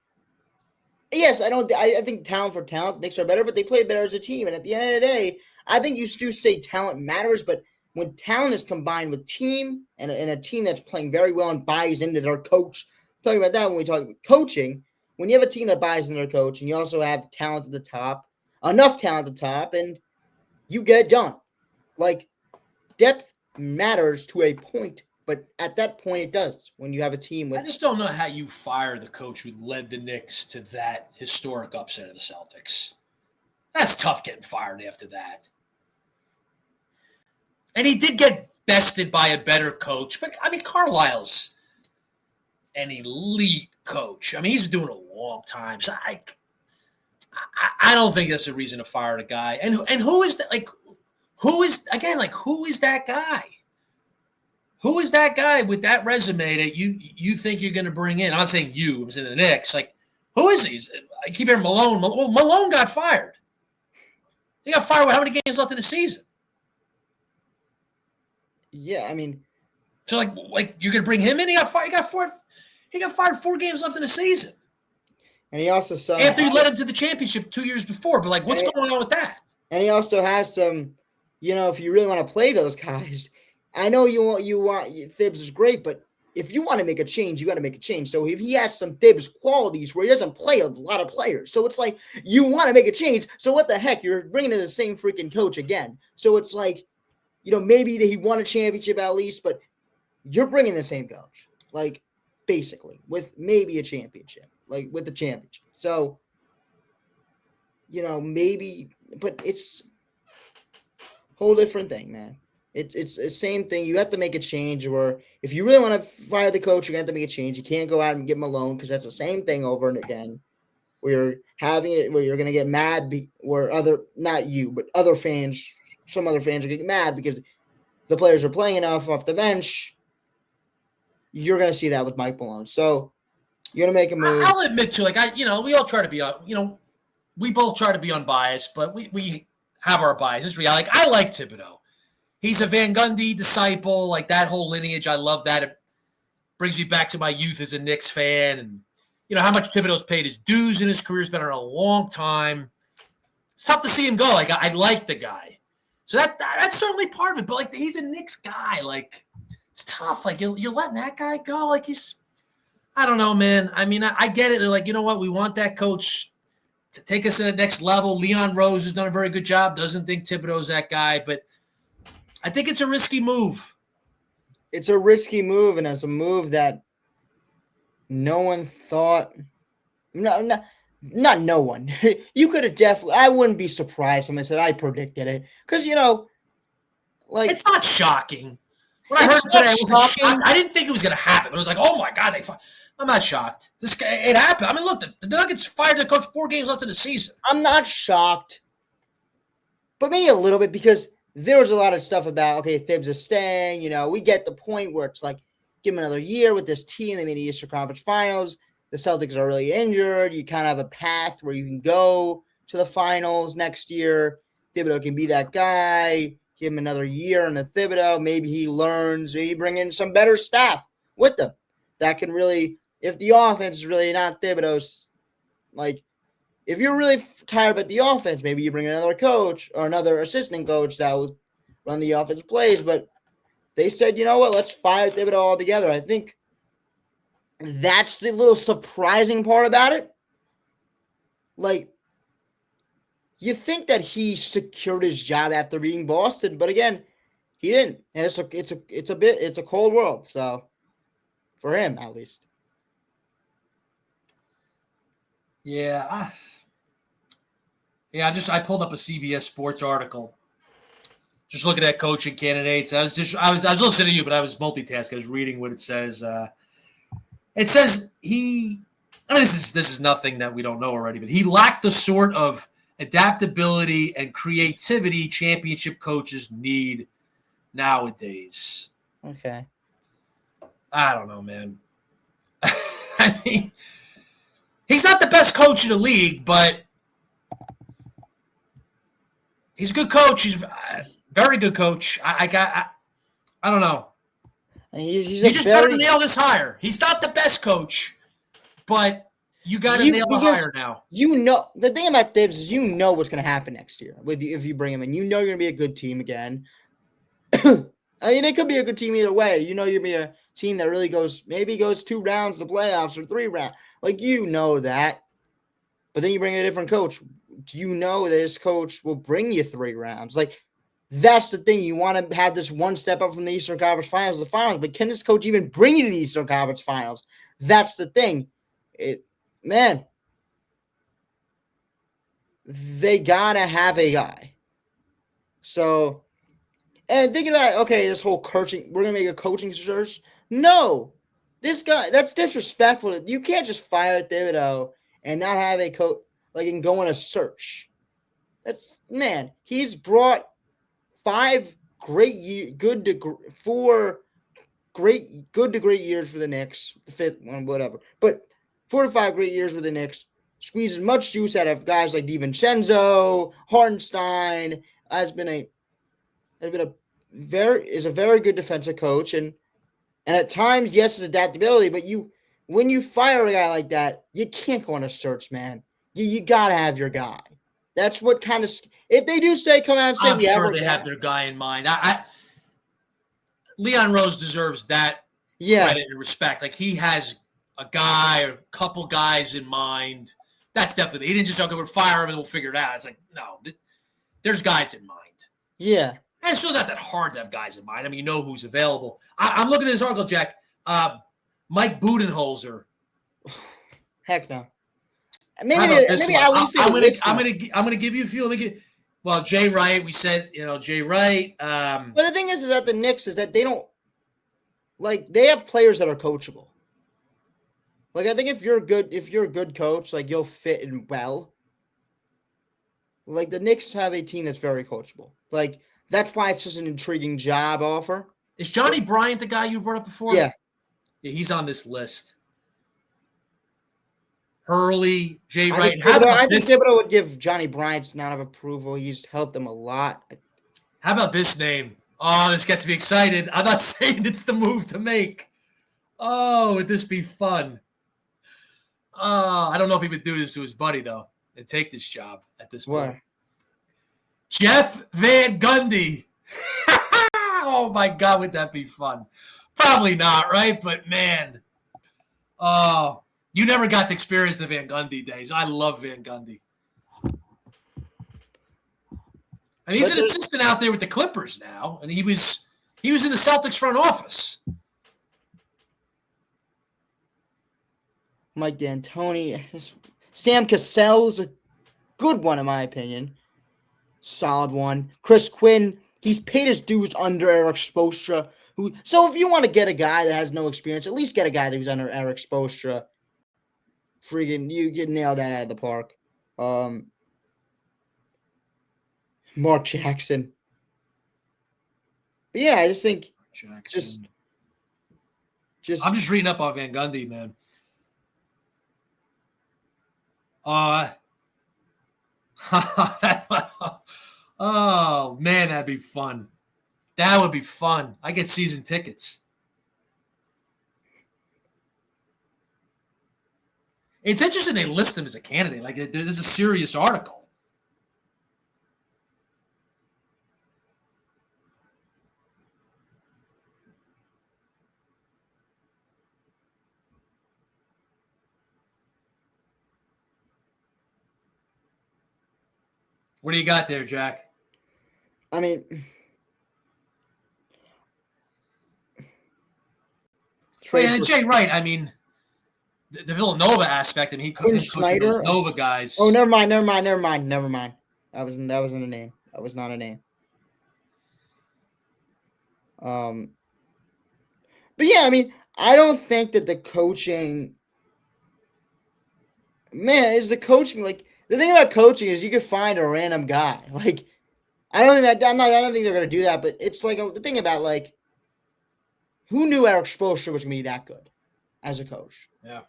yes, I think talent for talent, Knicks are better, but they played better as a team. And at the end of the day, I think you do say talent matters, but when talent is combined with team and a team that's playing very well and buys into their coach, talking about that when we talk about coaching, when you have a team that buys into their coach and you also have talent at the top, enough talent at the top, and you get it done. Like, depth matters to a point, but at that point it does when you have a team with. I just don't know how you fire the coach who led the Knicks to that historic upset of the Celtics. That's tough getting fired after that. And he did get bested by a better coach, but I mean, Carlisle's an elite coach. I mean, he's been doing it a long time. So I don't think that's a reason to fire the guy. And who is that? Like, who is that guy? Who is that guy with that resume that you think you're going to bring in? I'm not saying you. I'm saying the Knicks. Like, who is he? I keep hearing Malone. Well, Malone got fired. He got fired with how many games left in the season? Yeah, I mean. So, like you're going to bring him in? He got fired 4 games left in the season. And he also after you led him to the championship 2 years before. But, like, what's going on with that? And he also has some, if you really want to play those guys, I know you want THIBS is great, but if you want to make a change, you got to make a change. So if he has some THIBS qualities where he doesn't play a lot of players, so it's like you want to make a change. So what the heck? You're bringing in the same freaking coach again. So it's like, maybe he won a championship at least, but you're bringing the same coach, like basically with maybe a championship, like with the championship. So, maybe, but it's a whole different thing, man. It's the same thing. You have to make a change, or if you really want to fire the coach, you're going to have to make a change. You can't go out and give him a loan because that's the same thing over and again. Where you're having it, where you're going to get mad, where not you, but other fans, some other fans are getting mad because the players are playing enough off the bench. You're going to see that with Mike Malone. So you're going to make a move. I'll admit to, we all try to be, we both try to be unbiased, but we have our biases. Like, I like Thibodeau. He's a Van Gundy disciple, like that whole lineage. I love that. It brings me back to my youth as a Knicks fan. And, how much Thibodeau's paid his dues in his career. He's been around a long time. It's tough to see him go. I like the guy. So that's certainly part of it. But, he's a Knicks guy. Like, It's tough. Like, you're letting that guy go. Like, I don't know, man. I mean, I get it. They're like, you know what? We want that coach to take us to the next level. Leon Rose has done a very good job. Doesn't think Thibodeau's that guy, but I think it's a risky move. It's a risky move, and it's a move that no one thought. Not no one. You could have definitely. I wouldn't be surprised when I said I predicted it, because like it's not shocking. When I heard it today, I wasn't shocked. I didn't think it was going to happen. It was like, oh my god, I'm not shocked. This guy, it happened. I mean, look, the Nuggets fired the coach 4 games left in the season. I'm not shocked, but maybe a little bit, because there was a lot of stuff about, okay, Thibs is staying. We get the point where it's like, give him another year with this team. They made the Eastern Conference Finals. The Celtics are really injured. You kind of have a path where you can go to the finals next year. Thibodeau can be that guy. Give him another year in the Thibodeau. Maybe he learns. Maybe bring in some better staff with them that can really, if the offense is really not Thibodeau's, like, if you're really tired about the offense, maybe you bring in another coach or another assistant coach that will run the offense plays. But they said, you know what, let's fire Thibodeau altogether. I think that's the little surprising part about it. Like, you think that he secured his job after beating Boston, but again, he didn't. And it's a cold world. So, for him at least. Yeah, I pulled up a CBS Sports article, just looking at coaching candidates. I was listening to you, but I was multitasking. I was reading what it says. It says this is nothing that we don't know already, but he lacked the sort of adaptability and creativity championship coaches need nowadays. Okay. I don't know, man. I mean, he's not the best coach in the league, but he's a good coach. He's a very good coach. I don't know. He's you just better nail this hire. He's not the best coach, but you got to nail the hire now. The thing about Thibs is what's going to happen next year if you bring him in. You're going to be a good team again. I mean, it could be a good team either way. You're going to be a team that really goes 2 rounds to the playoffs or 3 rounds. Like, that. But then you bring in a different coach. That this coach will bring you 3 rounds. Like, that's the thing. You want to have this one step up from the Eastern Conference Finals to the Finals. But can this coach even bring you to the Eastern Conference Finals? That's the thing. They gotta have a guy. So, and thinking about, okay, this whole coaching, we're gonna make a coaching search. No, this guy, that's disrespectful. You can't just fire Thibodeau and not have a coach, and go on a search. He's brought 4 great to great years for the Knicks. The 5th one, whatever. But 4 to 5 great years with the Knicks. Squeeze as much juice out of guys like DiVincenzo, Hartenstein. Is a very good defensive coach, and at times, yes, it's adaptability. But when you fire a guy like that, you can't go on a search, man. You gotta have your guy. That's what kind of, if they do come out and say, I'm sure they have their guy in mind. Leon Rose deserves that credit and respect. Like, he has a guy or a couple guys in mind. That's definitely, he didn't just, okay, we'll fire him and we'll figure it out. It's like, no, there's guys in mind. Yeah. And it's still not that hard to have guys in mind. I mean, you know who's available. I'm looking at this article, Jack. Mike Budenholzer. Heck no. I'm gonna give you a few. Well, Jay Wright. We said, Jay Wright. But the thing is that the Knicks is that they don't, they have players that are coachable. I think if you're a good coach, you'll fit in well. The Knicks have a team that's very coachable. That's why it's just an intriguing job offer. Is Johnny Bryant the guy you brought up before? Yeah, he's on this list. Hurley, Jay Wright. I think Thibodeau would give Johnny Bryant's nod of approval. He's helped them a lot. How about this name? Oh, this gets me excited. I'm not saying it's the move to make. Oh, would this be fun? I don't know if he would do this to his buddy, though, and take this job at this point. What? Jeff Van Gundy. Oh, my God, would that be fun? Probably not, right? But man, you never got to experience the Van Gundy days. I love Van Gundy. I mean, he's an assistant out there with the Clippers now, and he was in the Celtics front office. Mike D'Antoni, Sam Cassell's a good one in my opinion. Solid one. Chris Quinn, he's paid his dues under Eric Spoelstra. So if you want to get a guy that has no experience, at least get a guy that was under Eric Spoelstra. Freaking, you get nailed that out of the park. Mark Jackson. But yeah, I just think Jackson. Just I'm just reading up on Van Gundy, man. Oh man, that'd be fun. That would be fun. I get season tickets. It's interesting they list him as a candidate. Like, there's a serious article. What do you got there, Jack? I mean, and Jay Wright, I mean, the Villanova aspect, and he coached those Nova guys. Oh, never mind. That wasn't a name. That was not a name. But yeah, I mean, I don't think that the coaching, man, is the coaching like the thing about coaching is you could find a random guy. Like, I don't think they're gonna do that. But it's like the thing about like, who knew Eric Spoelstra was gonna be that good as a coach? Yeah.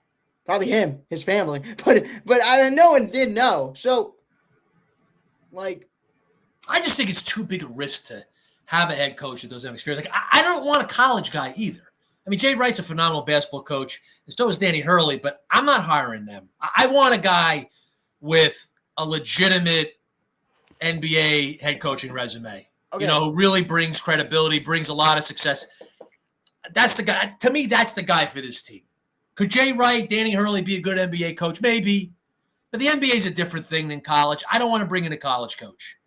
Probably him, his family, but I don't know and didn't know. So, like, I just think it's too big a risk to have a head coach that doesn't have experience. Like, I don't want a college guy either. I mean, Jay Wright's a phenomenal basketball coach, and so is Danny Hurley, but I'm not hiring them. I want a guy with a legitimate NBA head coaching resume. Okay. Who really brings credibility, brings a lot of success. That's the guy. To me, that's the guy for this team. Could Jay Wright, Danny Hurley be a good NBA coach? Maybe. But the NBA is a different thing than college. I don't want to bring in a college coach.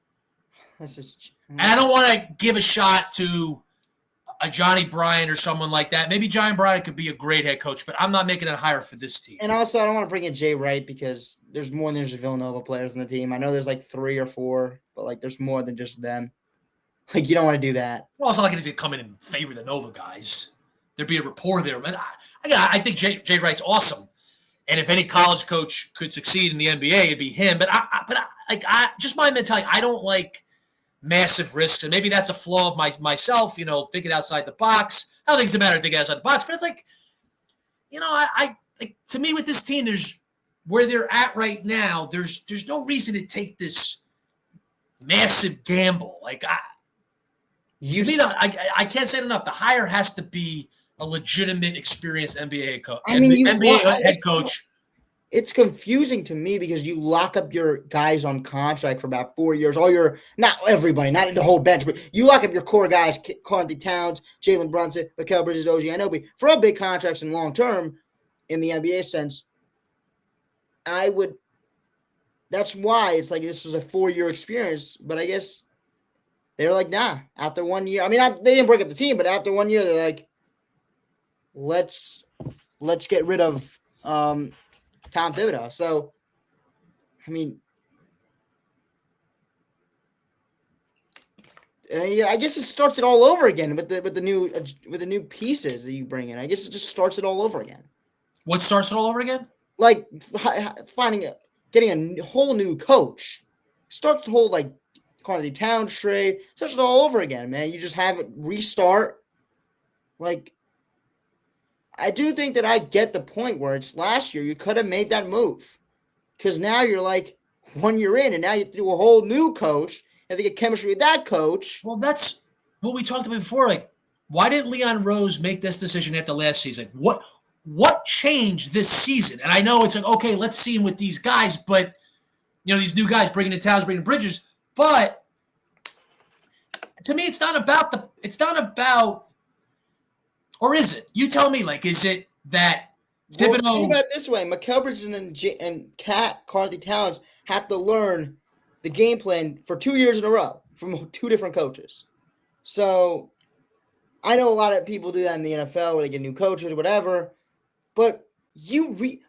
And I don't want to give a shot to a Johnny Bryant or someone like that. Maybe Johnny Bryant could be a great head coach, but I'm not making a hire for this team. And also, I don't want to bring in Jay Wright because there's more than just Villanova players on the team. I know there's like 3 or 4, but like there's more than just them. Like, you don't want to do that. Well, it's not like he's going to come in and favor the Nova guys. There'd be a rapport there. But I think Jay Wright's awesome. And if any college coach could succeed in the NBA, it'd be him. But just my mentality, I don't like massive risks. And maybe that's a flaw of myself, thinking outside the box. I don't think it's a matter of thinking outside the box. But it's like, to me with this team, there's where they're at right now, there's no reason to take this massive gamble. Like, I can't say it enough. The hire has to be a legitimate, experienced NBA coach. NBA head coach. It's confusing to me because you lock up your guys on contract for about 4 years. Not everybody, not the whole bench, but you lock up your core guys, Karl-Anthony Towns, Jalen Brunson, Mikal Bridges, OG Anunoby, for all big contracts and long term in the NBA sense. That's why it's like this was a 4-year experience, but I guess they were like, nah, after 1 year. I mean, they didn't break up the team, but after 1 year, they're like, let's get rid of Tom Thibodeau. So, I mean, I guess it starts it all over again with the new pieces that you bring in. I guess it just starts it all over again. What starts it all over again? Like getting a whole new coach starts the whole like Karl-Anthony Towns trade. Starts it all over again, man. You just have it restart. Like, I do think that I get the point where it's last year you could have made that move because now you're like 1 year in and now you have to do a whole new coach. You have to get chemistry with that coach. Well, that's what we talked about before. Like, why didn't Leon Rose make this decision after last season? What changed this season? And I know it's like, okay, let's see him with these guys, but these new guys bringing in Towns, bringing Bridges. But to me, it's not about Or is it? You tell me, like, is it that Thibodeau... Well, think about it this way. McElbridge and Carthy Towns have to learn the game plan for 2 years in a row from 2 different coaches. So I know a lot of people do that in the NFL where they get new coaches or whatever, but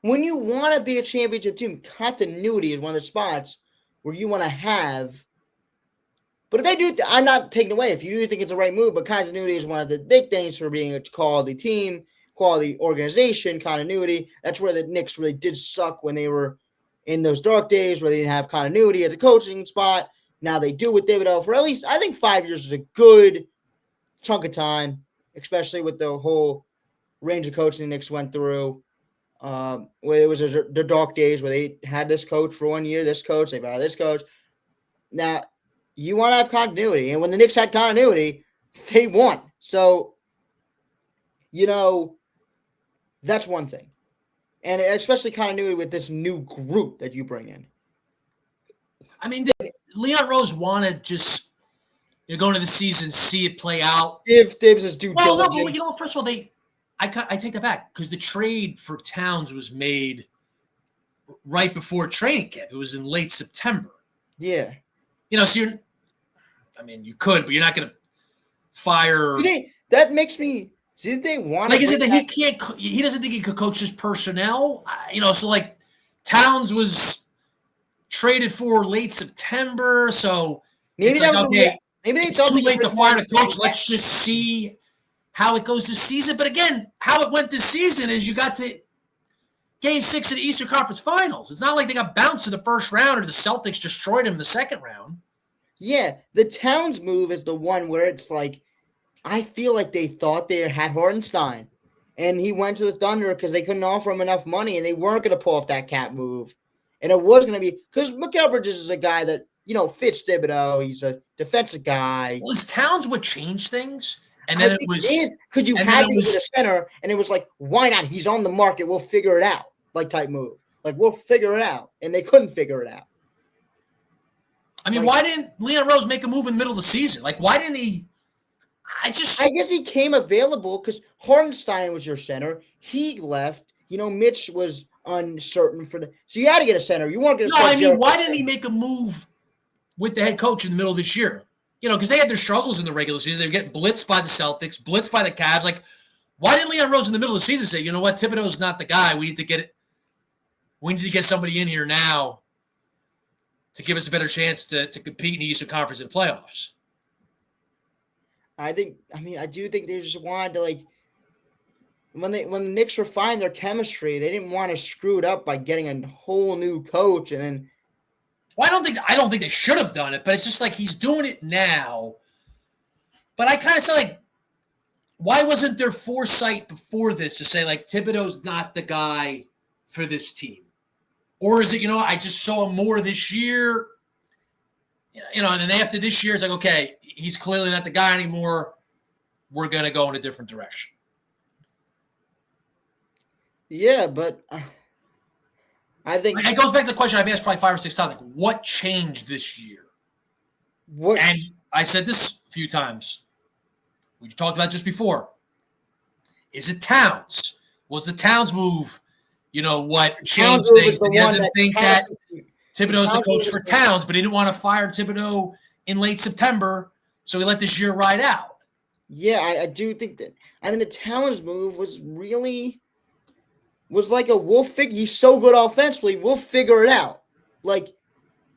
when you want to be a championship team, continuity is one of the spots where you want to have. But if they do, I'm not taking away if you do think it's the right move, but continuity is one of the big things for being a quality team, quality organization, continuity. That's where the Knicks really did suck when they were in those dark days where they didn't have continuity at the coaching spot. Now they do with Thibodeau for at least, I think 5 years is a good chunk of time, especially with the whole range of coaching the Knicks went through. Where it was the dark days where they had this coach for 1 year, this coach, they've had this coach. Now, you want to have continuity. And when the Knicks had continuity, they won. So, that's one thing. And especially continuity with this new group that you bring in. I mean, did Leon Rose want to just go into the season, see it play out? If THIBS is due diligence. Well, first of all, I take that back because the trade for Towns was made right before training camp. It was in late September. Yeah. So you could, but you're not going to fire. That makes me. Did they want? Like, is it that he can't? He doesn't think he could coach his personnel. So like, Towns was traded for late September, so maybe it's like, okay, maybe it's too late to fire the coach. Let's just see how it goes this season. But again, how it went this season is you got to Game 6 of the Eastern Conference Finals. It's not like they got bounced in the first round or the Celtics destroyed them in the second round. Yeah, the Towns move is the one where it's like, I feel like they thought they had Hartenstein, and he went to the Thunder because they couldn't offer him enough money, and they weren't going to pull off that cap move. And it was going to be – because McElbridge is a guy that, fits Thibodeau. He's a defensive guy. Well, is Towns what changed things? And then it was – because you had to get a center, and it was like, why not? He's on the market. We'll figure it out, like type move. Like, we'll figure it out. And they couldn't figure it out. I mean, why didn't Leon Rose make a move in the middle of the season? Like, why didn't he – I guess he came available because Hartenstein was your center. He left. Mitch was uncertain for the. So you had to get a center. You weren't going to. No, I mean, why didn't he make a move with the head coach in the middle of this year? Because they had their struggles in the regular season. They were getting blitzed by the Celtics, blitzed by the Cavs. Like, why didn't Leon Rose in the middle of the season say, you know what, Thibodeau's not the guy. We need to get somebody in here now to give us a better chance to compete in the Eastern Conference in playoffs. I do think they just wanted to, like, when the Knicks refined their chemistry, they didn't want to screw it up by getting a whole new coach and then. Well, I don't think they should have done it, but it's just like he's doing it now. But I kind of say, like, why wasn't there foresight before this to say, like, Thibodeau's not the guy for this team? Or is it, I just saw him more this year, and then after this year, it's like, okay, he's clearly not the guy anymore. We're going to go in a different direction. Yeah, but I think it goes back to the question I've asked probably 5 or 6 times. Like, what changed this year? And I said this a few times. We talked about it just before. Is it Towns? Was the Towns move, what changed things? He doesn't think that Thibodeau's the coach for Towns, but he didn't want to fire Thibodeau in late September, so he let this year ride out. Yeah, I do think that. I mean, the Towns move was like a we'll figure. He's so good offensively, we'll figure it out. Like,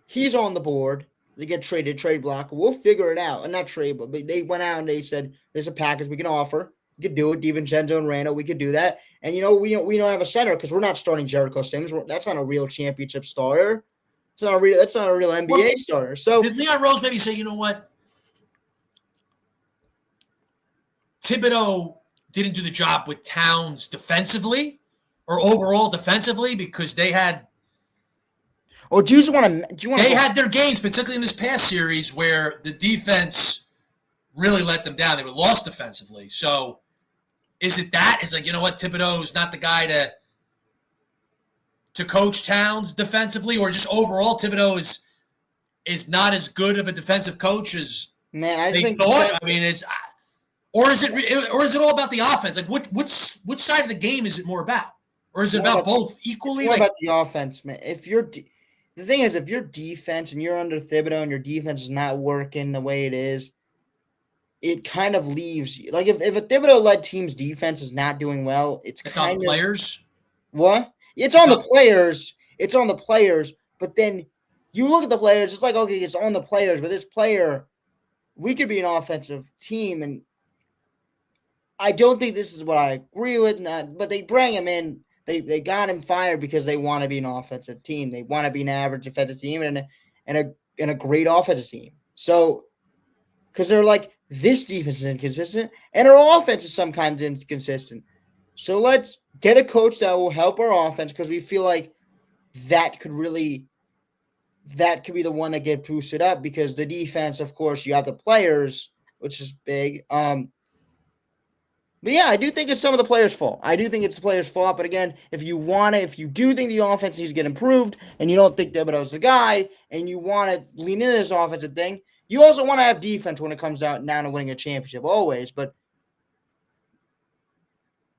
he's on the board. They get trade block. We'll figure it out. And not trade, but they went out and they said, there's a package we can offer. We could do it. DiVincenzo and Randall, we could do that. And, we don't have a center because we're not starting Jericho Sims. That's not a real championship starter. That's not a real NBA starter. So did Leon Rose maybe say, you know what? Thibodeau didn't do the job with Towns defensively or overall defensively because they had or do you just want to they had their games, particularly in this past series, where the defense really let them down. They were lost defensively. So is it that? It's like, you know what, Thibodeau's not the guy to coach Towns defensively, or just overall Thibodeau is not as good of a defensive coach as I they think thought? I mean, Or is it all about the offense? Like which side of the game is it more about? Or is it about both equally? It's more about the offense, man. The thing is, if your defense and you're under Thibodeau and your defense is not working the way it is, it kind of leaves you. Like if a Thibodeau-led team's defense is not doing well, it's kind on the players. What? It's on the players. It's on the players. But then you look at the players, it's like, okay, it's on the players, but this player, we could be an offensive team, and I don't think this is what I agree with. But they bring him in. They got him fired because they want to be an offensive team. They want to be an average defensive team and a great offensive team. So, because they're like, this defense is inconsistent and our offense is sometimes inconsistent. So let's get a coach that will help our offense, because we feel like that could be the one that get boosted up, because the defense, of course, you have the players, which is big. But yeah, I do think it's some of the players' fault. I do think it's the players' fault. But again, if you do think the offense needs to get improved, and you don't think Thibodeau's the guy, and you want to lean into this offensive thing, you also want to have defense when it comes out down to winning a championship, always. But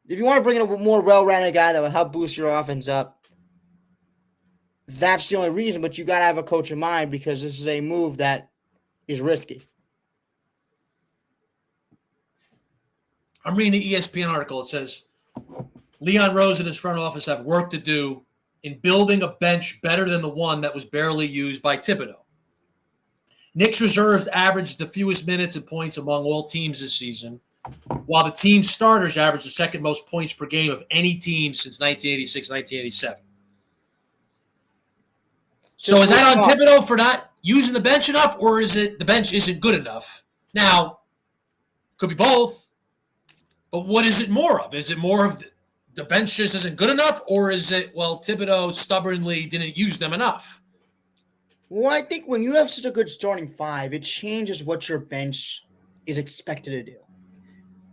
if you want to bring in a more well-rounded guy that will help boost your offense up, that's the only reason. But you got to have a coach in mind, because this is a move that is risky. I'm reading the ESPN article. It says Leon Rose and his front office have work to do in building a bench better than the one that was barely used by Thibodeau. Knicks reserves averaged the fewest minutes and points among all teams this season, while the team's starters averaged the second most points per game of any team since 1986-1987. So is that on Thibodeau for not using the bench enough, or is it the bench isn't good enough? Now, could be both. But what is it more of? Is it more of the bench just isn't good enough, or is it, well, Thibodeau stubbornly didn't use them enough? Well, I think when you have such a good starting five, it changes what your bench is expected to do.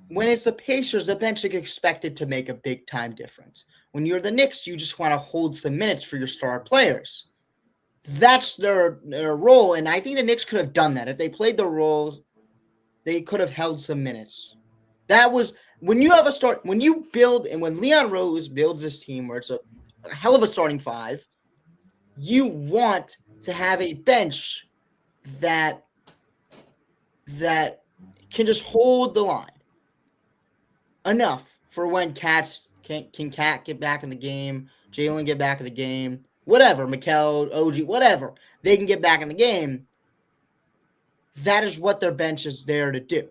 When it's the Pacers, the bench is expected to make a big-time difference. When you're the Knicks, you just want to hold some minutes for your star players. That's their role, and I think the Knicks could have done that. If they played their role, they could have held some minutes. That was when you have a start, when you build, and when Leon Rose builds this team where it's a hell of a starting five, you want to have a bench that can just hold the line enough for when Cat get back in the game, Jalen get back in the game, whatever, Mikal, OG, whatever, they can get back in the game. That is what their bench is there to do.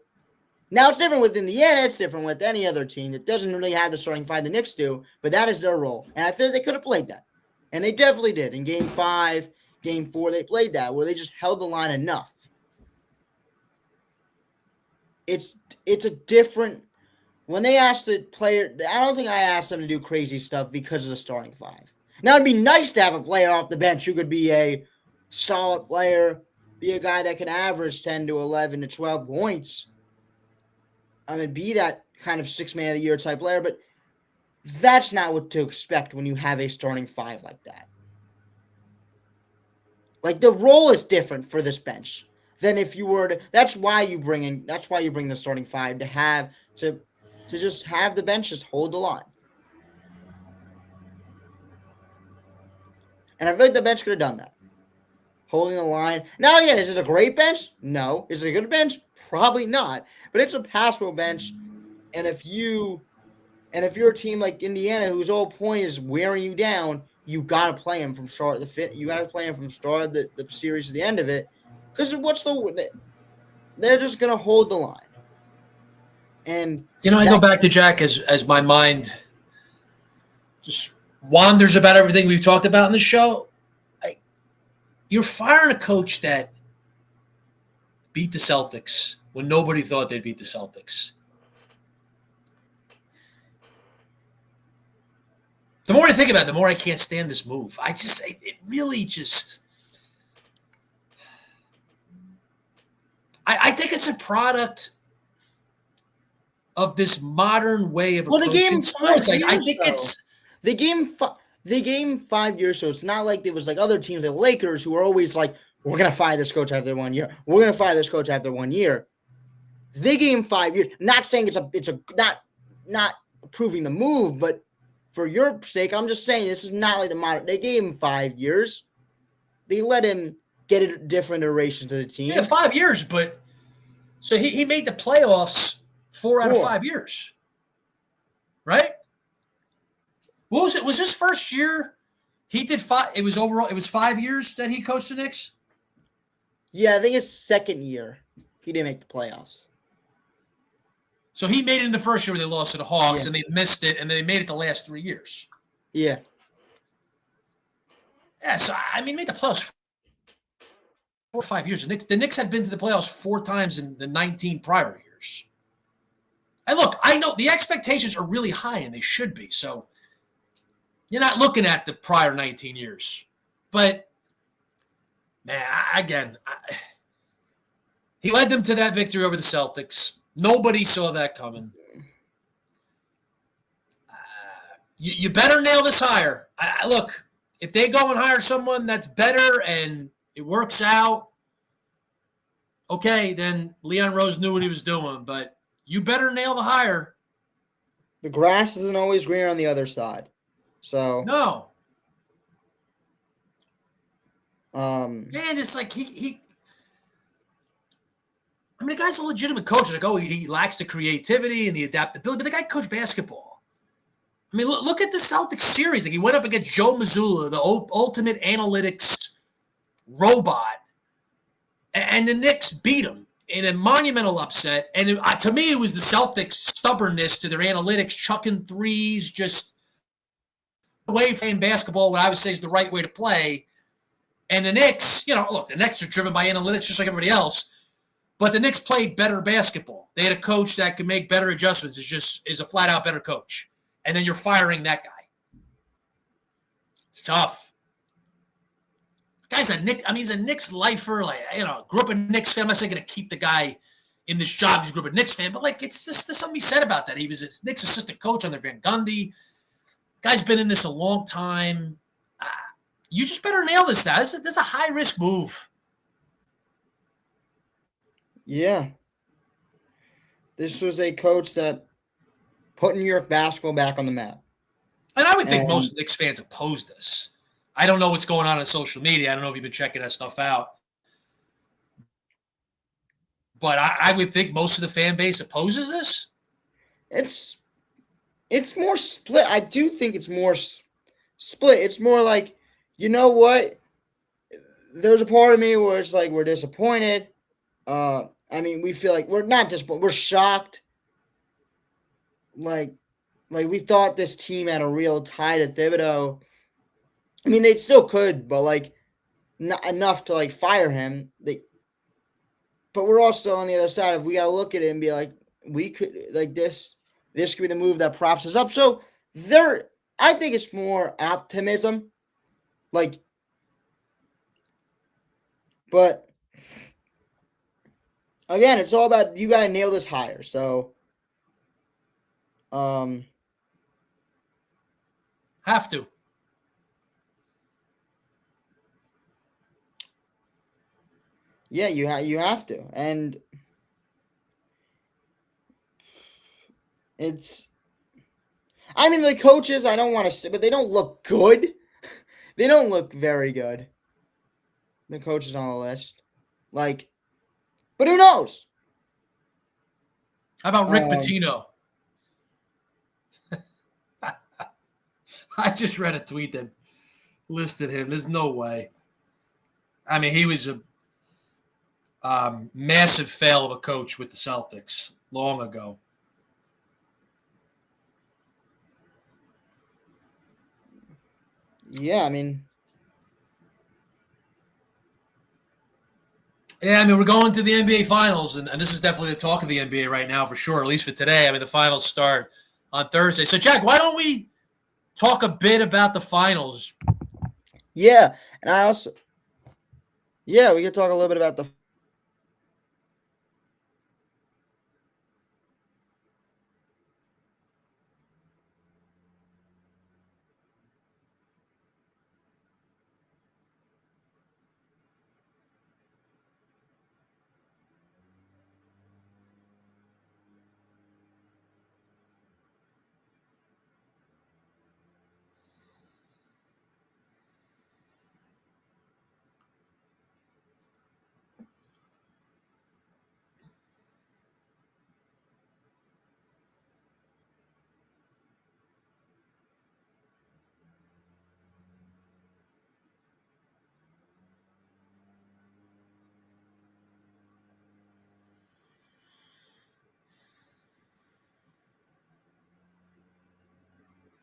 Now, it's different with Indiana. It's different with any other team that doesn't really have the starting five the Knicks do, but that is their role. And I feel they could have played that. And they definitely did. In Game 5, Game 4, they played that, where they just held the line enough. It's a different – when they asked the player – I don't think I asked them to do crazy stuff because of the starting five. Now, it'd be nice to have a player off the bench who could be a solid player, be a guy that can average 10 to 11 to 12 points. I mean, be that kind of six-man of the year type player, but that's not what to expect when you have a starting five like that. Like, the role is different for this bench than if you were to. That's why you bring the starting five to just have the bench just hold the line. And I feel like the bench could have done that, holding the line. Now, again, is it a great bench? No. Is it a good bench? Probably not, but it's a passable bench. And if you're a team like Indiana, whose whole point is wearing you down, you gotta play him from start to fit. You gotta play him from start of the series to the end of it, because they're just gonna hold the line. And I go back to Jack as my mind just wanders about everything we've talked about in the show. You're firing a coach that beat the Celtics when nobody thought they'd beat the Celtics. The more I think about it, the more I can't stand this move. It really just. I think it's a product of this modern way of approaching sports. I think it's the game 5 years. So it's not like there was like other teams, the Lakers, who are always like, we're gonna fire this coach after 1 year. We're gonna fire this coach after 1 year. They gave him 5 years. Not saying it's a not approving the move, but for your sake, I'm just saying this is not like the modern. They gave him 5 years. They let him get a different iteration to the team. Yeah, 5 years, but so he made the playoffs 4 out of 5 years, right? What was it? Was his first year? He did 5. It was overall. It was 5 years that he coached the Knicks. Yeah, I think his second year he didn't make the playoffs. So he made it in the first year when they lost to the Hawks, and they missed it, and they made it the last 3 years. Yeah. Yeah, so I mean, made the playoffs 4 or 5 years. The Knicks had been to the playoffs 4 times in the 19 prior years. And look, I know the expectations are really high, and they should be. So you're not looking at the prior 19 years. But, man, he led them to that victory over the Celtics. Nobody saw that coming. You better nail this hire. Look, if they go and hire someone that's better and it works out, okay, then Leon Rose knew what he was doing. But you better nail the hire. The grass isn't always greener on the other side. So no. Man, it's like he I mean, the guy's a legitimate coach. Like, oh, he lacks the creativity and the adaptability, but the guy coached basketball. I mean, look at the Celtics series. Like, he went up against Joe Mazzulla, the ultimate analytics robot, and the Knicks beat him in a monumental upset. And to me, it was the Celtics' stubbornness to their analytics, chucking threes, just away from basketball, what I would say is the right way to play. And the Knicks, look, the Knicks are driven by analytics just like everybody else. But the Knicks played better basketball. They had a coach that could make better adjustments. Is a flat out better coach. And then you're firing that guy. It's tough. The guy's a Knicks. I mean, he's a Knicks lifer. Like, grew up a Knicks fan. I'm not saying going to keep the guy in this job. He's a grew up a Knicks fan, but like, it's just there's something he said about that. He was a Knicks assistant coach under Van Gundy. Guy's been in this a long time. You just better nail this now. This is a high risk move. Yeah. This was a coach that put New York basketball back on the map. And I would think most Knicks fans oppose this. I don't know what's going on social media. I don't know if you've been checking that stuff out. But I would think most of the fan base opposes this. It's more split. I do think it's more split. It's more like, you know what? There's a part of me where it's like we're disappointed. I mean, we feel like we're not disappointed. We're shocked. Like we thought this team had a real tie to Thibodeau. I mean, they still could, but like not enough to like fire him. But we're also on the other side. We got to look at it and be like, we could like this. This could be the move that props us up. So I think it's more optimism. But again, it's all about you got to nail this hire. So, have to. Yeah, you have to, and it's. I mean, the coaches. I don't want to say, but they don't look good. They don't look very good. The coaches on the list, but who knows? How about Rick Pitino? I just read a tweet that listed him. There's no way. I mean, he was a massive fail of a coach with the Celtics long ago. Yeah, I mean. Yeah, I mean, we're going to the NBA Finals, and this is definitely the talk of the NBA right now for sure, at least for today. I mean, the Finals start on Thursday. So, Jack, why don't we talk a bit about the Finals? Yeah, and I also – yeah, we could talk a little bit about the –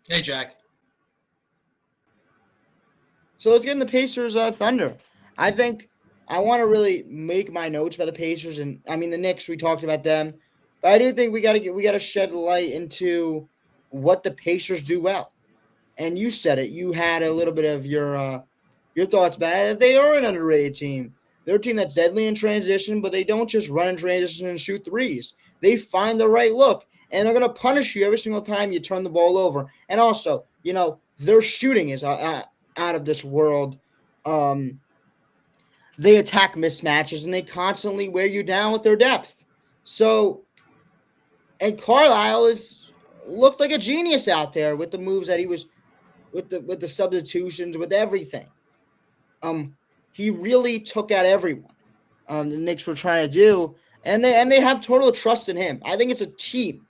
Hey, Jack. So let's get into Pacers Thunder. I think I want to really make my notes about the Pacers, and I mean the Knicks. We talked about them, but I do think we got to shed light into what the Pacers do well. And you said it. You had a little bit of your thoughts about it. They are an underrated team. They're a team that's deadly in transition, but they don't just run in transition and shoot threes. They find the right look, and they're going to punish you every single time you turn the ball over. And also, their shooting is out of this world. Um, they attack mismatches, and they constantly wear you down with their depth. So, and Carlisle is looked like a genius out there with the moves that he was with the substitutions, with everything. He really took out everyone. The Knicks were trying to do, and they have total trust in him. I think it's a team.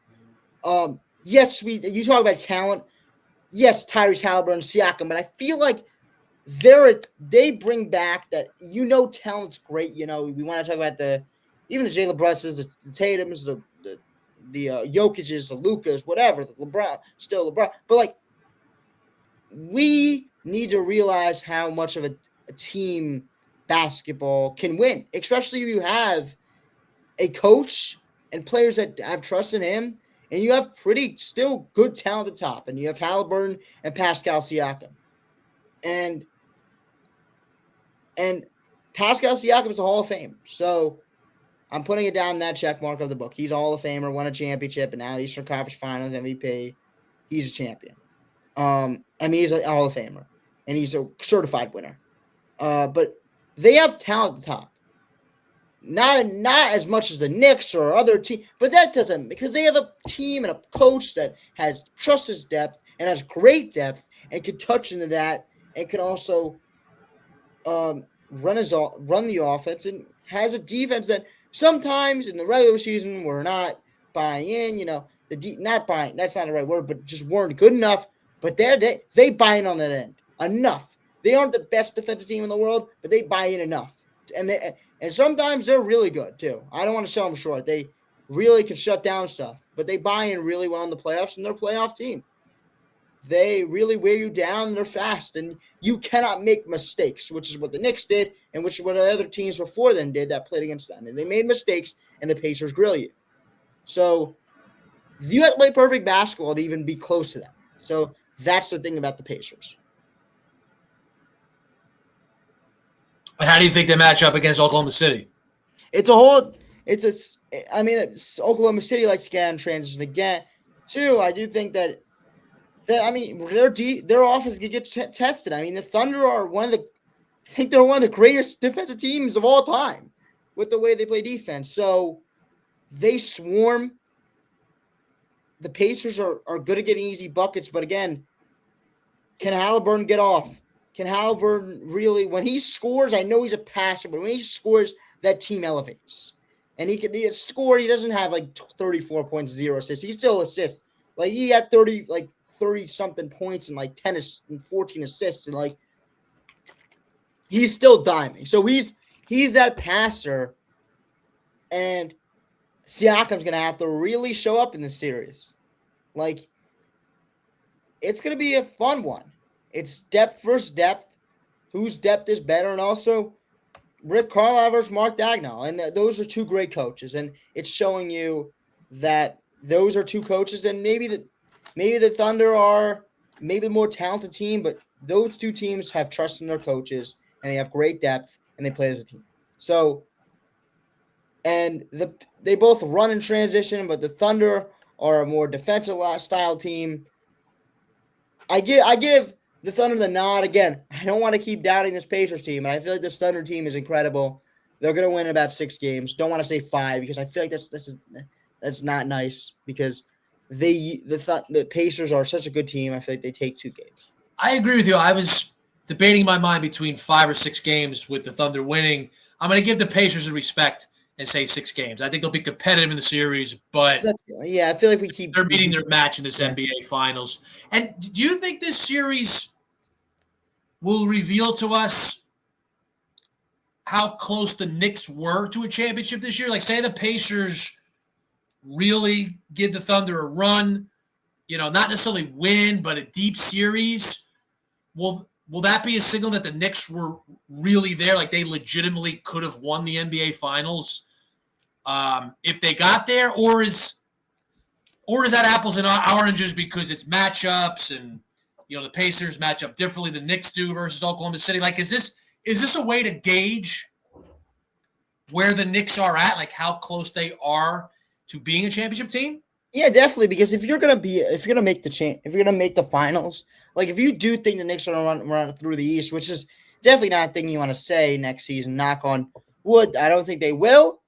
Yes, you talk about talent. Yes, Tyrese Halliburton, Siakam, but I feel like they bring back that talent's great. We want to talk about even the Jalen Brunsons, the Tatums, the Jokic's, the Lucas, whatever, the LeBron, still LeBron, but like we need to realize how much of a team basketball can win, especially if you have a coach and players that have trust in him, and you have pretty still good talent at the top, and you have Halliburton and Pascal Siakam, and Pascal Siakam is a Hall of Famer, so I'm putting it down in that check mark of the book. He's a Hall of Famer, won a championship, and now Eastern Conference Finals MVP. He's a champion. He's a Hall of Famer, and he's a certified winner. But they have talent at the top. Not as much as the Knicks or other team, but that doesn't, because they have a team and a coach that has trusts his depth and has great depth and can touch into that and can also run the offense, and has a defense that sometimes in the regular season we're not buying in. Not buying, that's not the right word, but just weren't good enough. But they buy in on that end enough. They aren't the best defensive team in the world, but they buy in enough. And sometimes they're really good too. I don't want to sell them short. They really can shut down stuff, but they buy in really well in the playoffs, and they're a playoff team. They really wear you down, and they're fast, and you cannot make mistakes, which is what the Knicks did, and which is what the other teams before them did that played against them. And they made mistakes, and the Pacers grill you. So you have to play perfect basketball to even be close to them. So that's the thing about the Pacers. How do you think they match up against Oklahoma City? Oklahoma City likes to get on transition again. Too, I do think that their offense can get tested. The Thunder are they're one of the greatest defensive teams of all time with the way they play defense. So they swarm. The Pacers are good at getting easy buckets, but again, can Halliburton get off? Can Halliburton really, when he scores, I know he's a passer, but when he scores, that team elevates. And he scored, he doesn't have like 34 points, 0 assists. He still assists. Like he had 30 something points and like 10 and 14 assists, and like he's still diming. So he's that passer, and Siakam's gonna have to really show up in this series. Like, it's gonna be a fun one. It's depth versus depth. Whose depth is better? And also Rick Carlisle versus Mark Dagnall. And those are two great coaches. And it's showing you that those are two coaches. And maybe the Thunder are maybe the more talented team, but those two teams have trust in their coaches, and they have great depth, and they play as a team. So, and they both run in transition, but the Thunder are a more defensive style team. I give the Thunder the nod. Again, I don't want to keep doubting this Pacers team, and I feel like this Thunder team is incredible. They're going to win about 6 games. Don't want to say 5 because I feel like that's not nice, because the Pacers are such a good team. I feel like they take 2 games. I agree with you. I was debating my mind between 5 or 6 games with the Thunder winning. I'm going to give the Pacers a respect and say 6 games. I think they'll be competitive in the series, but I feel like they're meeting their match in this NBA Finals. And do you think this series will reveal to us how close the Knicks were to a championship this year? Like, say the Pacers really give the Thunder a run. not necessarily win, but a deep series, will that be a signal that the Knicks were really there? Like they legitimately could have won the NBA Finals if they got there, or is that apples and oranges because it's matchups and the Pacers match up differently than the Knicks do versus Oklahoma City? Like, is this a way to gauge where the Knicks are at, like how close they are to being a championship team? Yeah, definitely. Because if you're gonna make the finals, like if you do think the Knicks are gonna run through the East, which is definitely not a thing you want to say next season. Knock on wood. I don't think they will.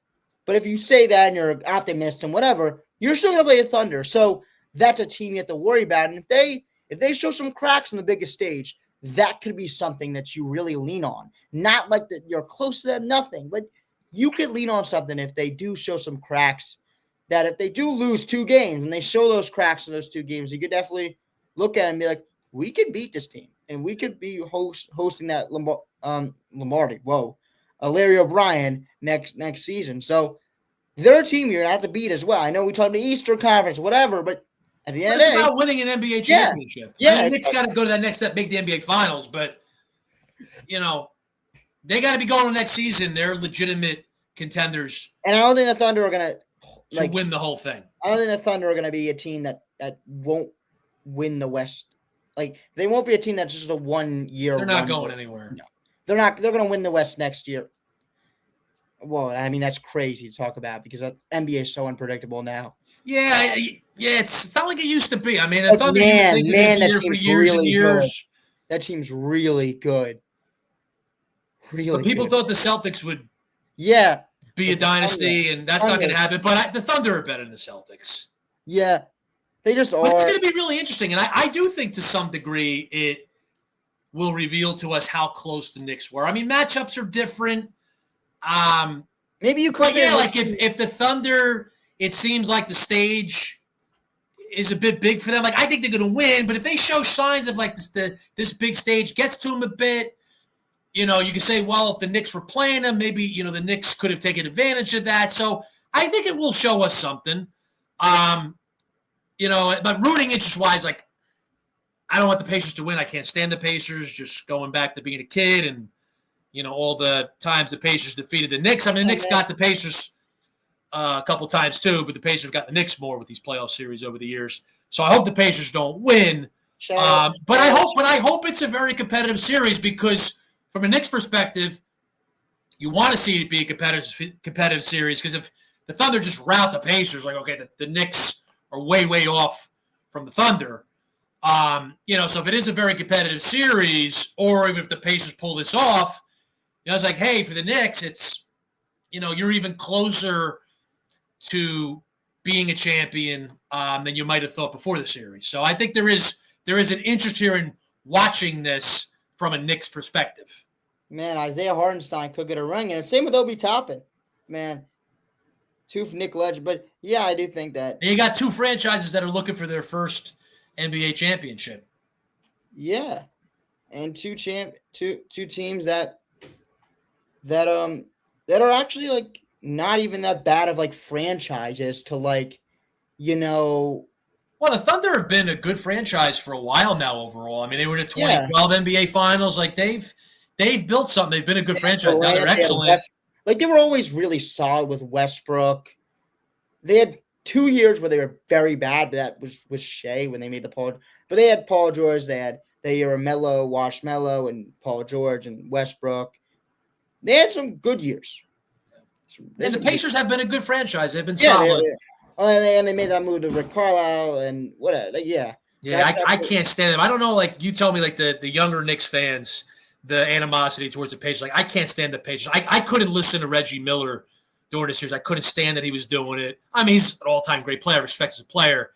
But if you say that and you're optimistic and whatever, you're still gonna play the Thunder. So that's a team you have to worry about. And if they show some cracks on the biggest stage, that could be something that you really lean on. Not like that you're close to them, nothing, but you could lean on something if they do show some cracks. That if they do lose 2 games and they show those cracks in those 2 games, you could definitely look at it and be like, we can beat this team. And we could be hosting that Larry O'Brien next season. So they're a team you're going to have to beat as well. I know we talked about the Eastern Conference, whatever, but at the end of the day, it's about winning an NBA championship. Yeah. The Knicks got to go to that next step, make the NBA Finals, but, they got to be going to next season. They're legitimate contenders. And I don't think the Thunder are going to win the whole thing. I don't think the Thunder are going to be a team that won't win the West. Like, they won't be a team that's just a 1 year. They're not going anywhere. No. They're not. They're going to win the West next year. Well, I mean, that's crazy to talk about because the NBA is so unpredictable now. Yeah, it's not like it used to be. I mean, the Thunder that team's really good. That team's really good. Really but people good. thought the Celtics would be a dynasty, and that's not going to happen. But the Thunder are better than the Celtics. Yeah, they just are. But it's going to be really interesting, and I do think to some degree it will reveal to us how close the Knicks were. I mean, matchups are different. Maybe you could say like if the Thunder, it seems like the stage is a bit big for them. Like I think they're going to win, but if they show signs of like this big stage gets to them a bit. You can say, well, if the Knicks were playing them, maybe, the Knicks could have taken advantage of that. So I think it will show us something. But rooting interest-wise, like, I don't want the Pacers to win. I can't stand the Pacers, just going back to being a kid and, all the times the Pacers defeated the Knicks. I mean, the Knicks got the Pacers a couple times too, but the Pacers have got the Knicks more with these playoff series over the years. So I hope the Pacers don't win. But I hope it's a very competitive series because – from a Knicks perspective, you want to see it be a competitive series because if the Thunder just rout the Pacers, like, okay, the Knicks are way, way off from the Thunder. So if it is a very competitive series, or even if the Pacers pull this off, it's like, hey, for the Knicks, it's, you're even closer to being a champion than you might have thought before the series. So I think there is an interest here in watching this from a Knicks perspective. Man, Isaiah Hartenstein could get a ring, and same with Obi Toppin. Man, 2 for Nick Ledger. But, yeah, I do think that. And you got 2 franchises that are looking for their first NBA championship. Yeah. And two teams that are actually, like, not even that bad of, like, franchises to, like, Well, the Thunder have been a good franchise for a while now overall. I mean, they were in the 2012 NBA Finals. Like, they've built something. They've been a good franchise. Now they're excellent. Like, they were always really solid with Westbrook. They had 2 years where they were very bad, but that was Shea when they made the Paul. But they had Paul George. They had Melo, Melo, and Paul George and Westbrook. They had some good years. And the Pacers have been a good franchise. They've been solid. And they made that move to Rick Carlisle and whatever. Yeah, I can't stand them. I don't know. Like you tell me, like the younger Knicks fans, the animosity towards the Pacers. Like I can't stand the Pacers. I couldn't listen to Reggie Miller during the series. I couldn't stand that he was doing it. I mean, he's an all-time great player, respect as a player.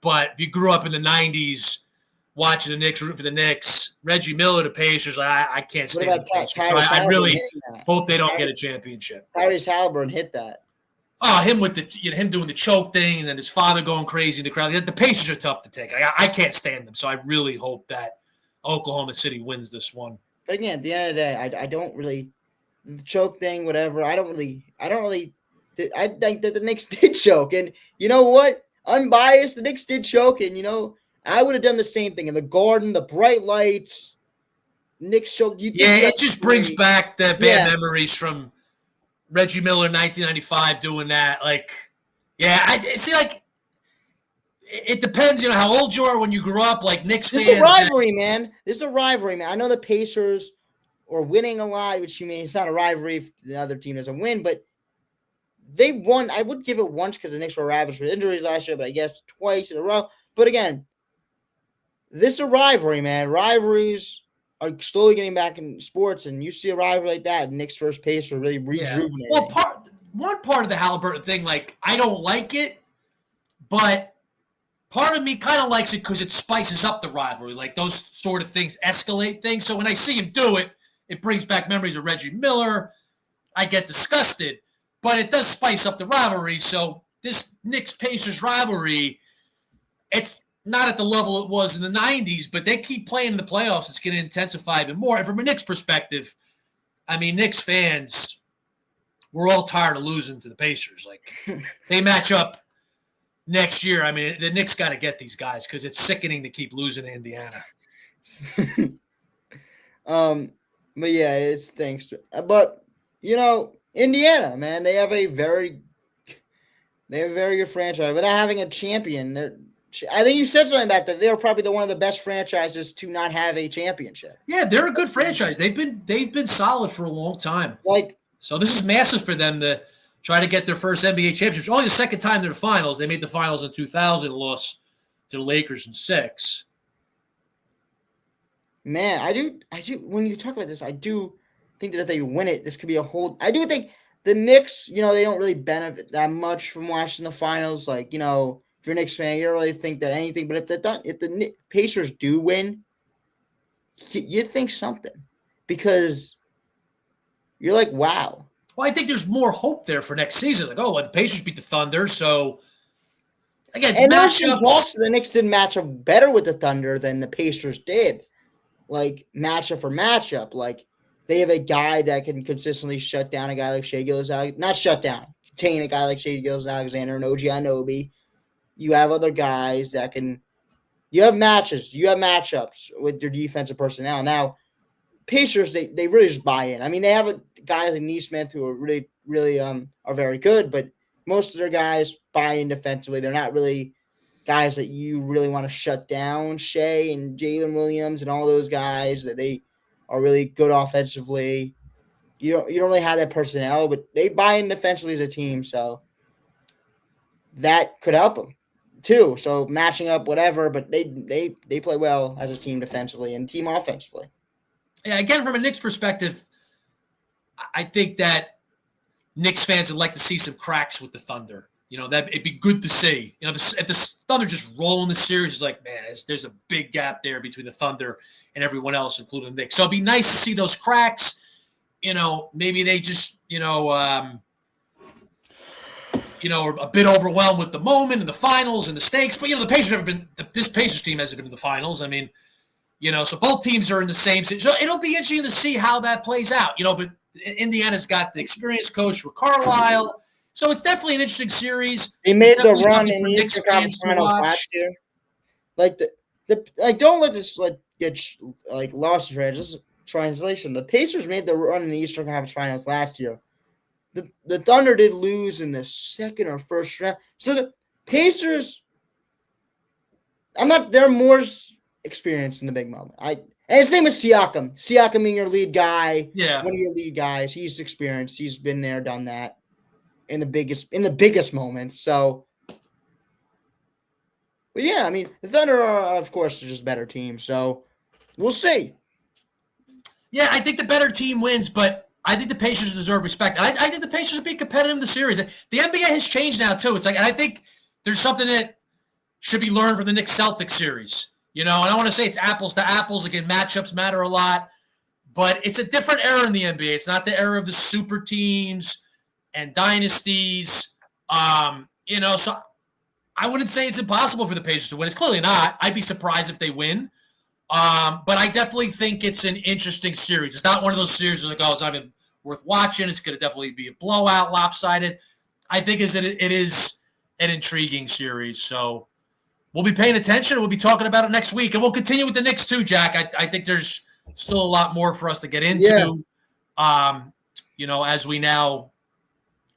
But if you grew up in the '90s watching the Knicks, rooting for the Knicks, Reggie Miller, the Pacers, I can't stand the Pacers. I really hope they don't get a championship. Tyrese Halliburton hit that. Oh, him with him doing the choke thing, and then his father going crazy in the crowd. The Pacers are tough to take. I can't stand them, so I really hope that Oklahoma City wins this one. But again, at the end of the day, I don't really the choke thing, whatever. I think that the Knicks did choke, and you know what? unbiased, the Knicks did choke, and I would have done the same thing in the Garden, the bright lights. Knicks choked. You think It just brings back the bad Yeah. memories from Reggie Miller, 1995, doing that. Like, yeah, I see. Like, it depends, how old you are when you grew up. Like Knicks This fans. is a rivalry, man. This is a rivalry, man. I know the Pacers are winning a lot, which you mean it's not a rivalry if the other team doesn't win, but they won. I would give it once because the Knicks were ravaged with injuries last year, but I guess twice in a row. But again, this is a rivalry, man. Rivalries are slowly getting back in sports, and you see a rivalry like that, Knicks versus Pacers really rejuvenating. Well, one part of the Halliburton thing, like, I don't like it, but part of me kind of likes it because it spices up the rivalry. Like, those sort of things escalate things. So when I see him do it, it brings back memories of Reggie Miller. I get disgusted, but it does spice up the rivalry. So this Knicks-Pacers rivalry, it's not at the level it was in the 90s, but they keep playing in the playoffs. It's going to intensify even more. And from a Knicks perspective, I mean, Knicks fans, we're all tired of losing to the Pacers. Like, they match up next year. I mean, the Knicks got to get these guys because it's sickening to keep losing to Indiana. But yeah, it's thanks. But Indiana, man, they have a very good franchise. Without having a champion, I think you said something about that. They're probably one of the best franchises to not have a championship. Yeah, they're a good franchise. They've been solid for a long time. So this is massive for them to try to get their first NBA championship. Only the second time they're in the finals. They made the finals in 2000, lost to the Lakers in 2006. Man, I do. When you talk about this, I do think that if they win it, this could be a whole. I do think the Knicks, they don't really benefit that much from watching the finals. Like, if you're a Knicks fan, you don't really think that anything. But if the Pacers do win, you think something because you're like, wow. Well, I think there's more hope there for next season. Like, the Pacers beat the Thunder, so again, it's matchups. The Knicks did match up better with the Thunder than the Pacers did. Like, matchup for matchup. Like, they have a guy that can consistently shut down a guy like Shai Gilgeous-Alexander. Not shut down. Contain a guy like Shai Gilgeous-Alexander and OG Anunoby. You have other guys that can – you have matches. You have matchups with your defensive personnel. Now, Pacers, they really just buy in. I mean, they have a guys like Nesmith who are really, really are very good, but most of their guys buy in defensively. They're not really – guys that you really want to shut down, Shea and Jalen Williams and all those guys that they are really good offensively. You don't really have that personnel, but they buy in defensively as a team, so that could help them too. So matching up, whatever, but they play well as a team defensively and team offensively. Yeah, again, from a Knicks perspective, I think that Knicks fans would like to see some cracks with the Thunder. That it'd be good to see. If the Thunder just roll in the series, it's like, man, there's a big gap there between the Thunder and everyone else, including the Knicks. So it'd be nice to see those cracks. Maybe they just, are a bit overwhelmed with the moment and the finals and the stakes. But, the Pacers this Pacers team hasn't been in the finals. I mean, so both teams are in the same situation. So it'll be interesting to see how that plays out. But Indiana's got the experienced coach with Carlisle. So it's definitely an interesting series. They made the run in the Eastern Conference Finals last year. Don't let this get lost in translation. The Pacers made the run in the Eastern Conference Finals last year. The Thunder did lose in the second or first round. So the Pacers, they're more experienced in the big moment. And same with Siakam. Siakam being your lead guy. Yeah. One of your lead guys. He's experienced. He's been there, done that. In the biggest moments. So, but yeah, I mean, the Thunder are, of course, just a better team. So, we'll see. Yeah, I think the better team wins, but I think the Pacers deserve respect. I think the Pacers will be competitive in the series. The NBA has changed now, too. It's like, and I think there's something that should be learned from the Knicks-Celtics series. And I want to say it's apples to apples. Again, matchups matter a lot. But it's a different era in the NBA. It's not the era of the super teams and dynasties, so I wouldn't say it's impossible for the Pacers to win. It's clearly not. I'd be surprised if they win. But I definitely think it's an interesting series. It's not one of those series where it's not even worth watching. It's going to definitely be a blowout, lopsided. I think it is an intriguing series. So we'll be paying attention. We'll be talking about it next week. And we'll continue with the Knicks too, Jack. I think there's still a lot more for us to get into, as we now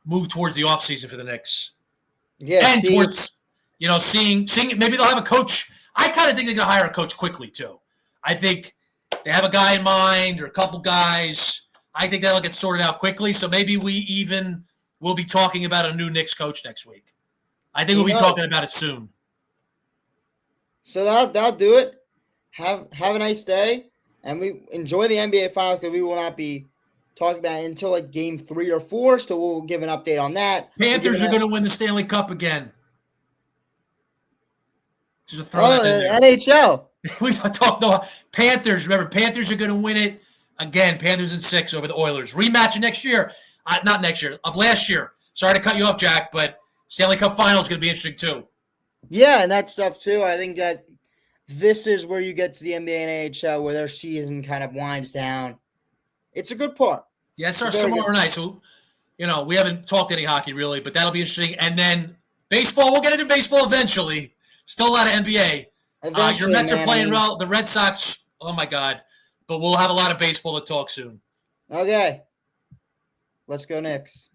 move towards the offseason for the Knicks. Yeah. And towards, seeing maybe they'll have a coach. I kind of think they're going to hire a coach quickly too. I think they have a guy in mind or a couple guys. I think that'll get sorted out quickly. So maybe we'll be talking about a new Knicks coach next week. I think we'll be talking about it soon. So that'll do it. Have a nice day, and we enjoy the NBA Finals because we will not be talking about it until like Game 3 or 4. So we'll give an update on that. Panthers are going to win the Stanley Cup again. Just throw that in there. NHL. We talked no Panthers. Remember, Panthers are going to win it again. Panthers in 6 over the Oilers. Rematch of next year. Not next year. Of last year. Sorry to cut you off, Jack, but Stanley Cup Final is going to be interesting too. Yeah, and that stuff too. I think that this is where you get to the NBA and NHL where their season kind of winds down. It's a good part. Yeah, it starts tomorrow night. So, we haven't talked any hockey really, but that'll be interesting. And then baseball, we'll get into baseball eventually. Still a lot of NBA. Your Mets are playing well. The Red Sox, oh my God. But we'll have a lot of baseball to talk soon. Okay. Let's go Knicks.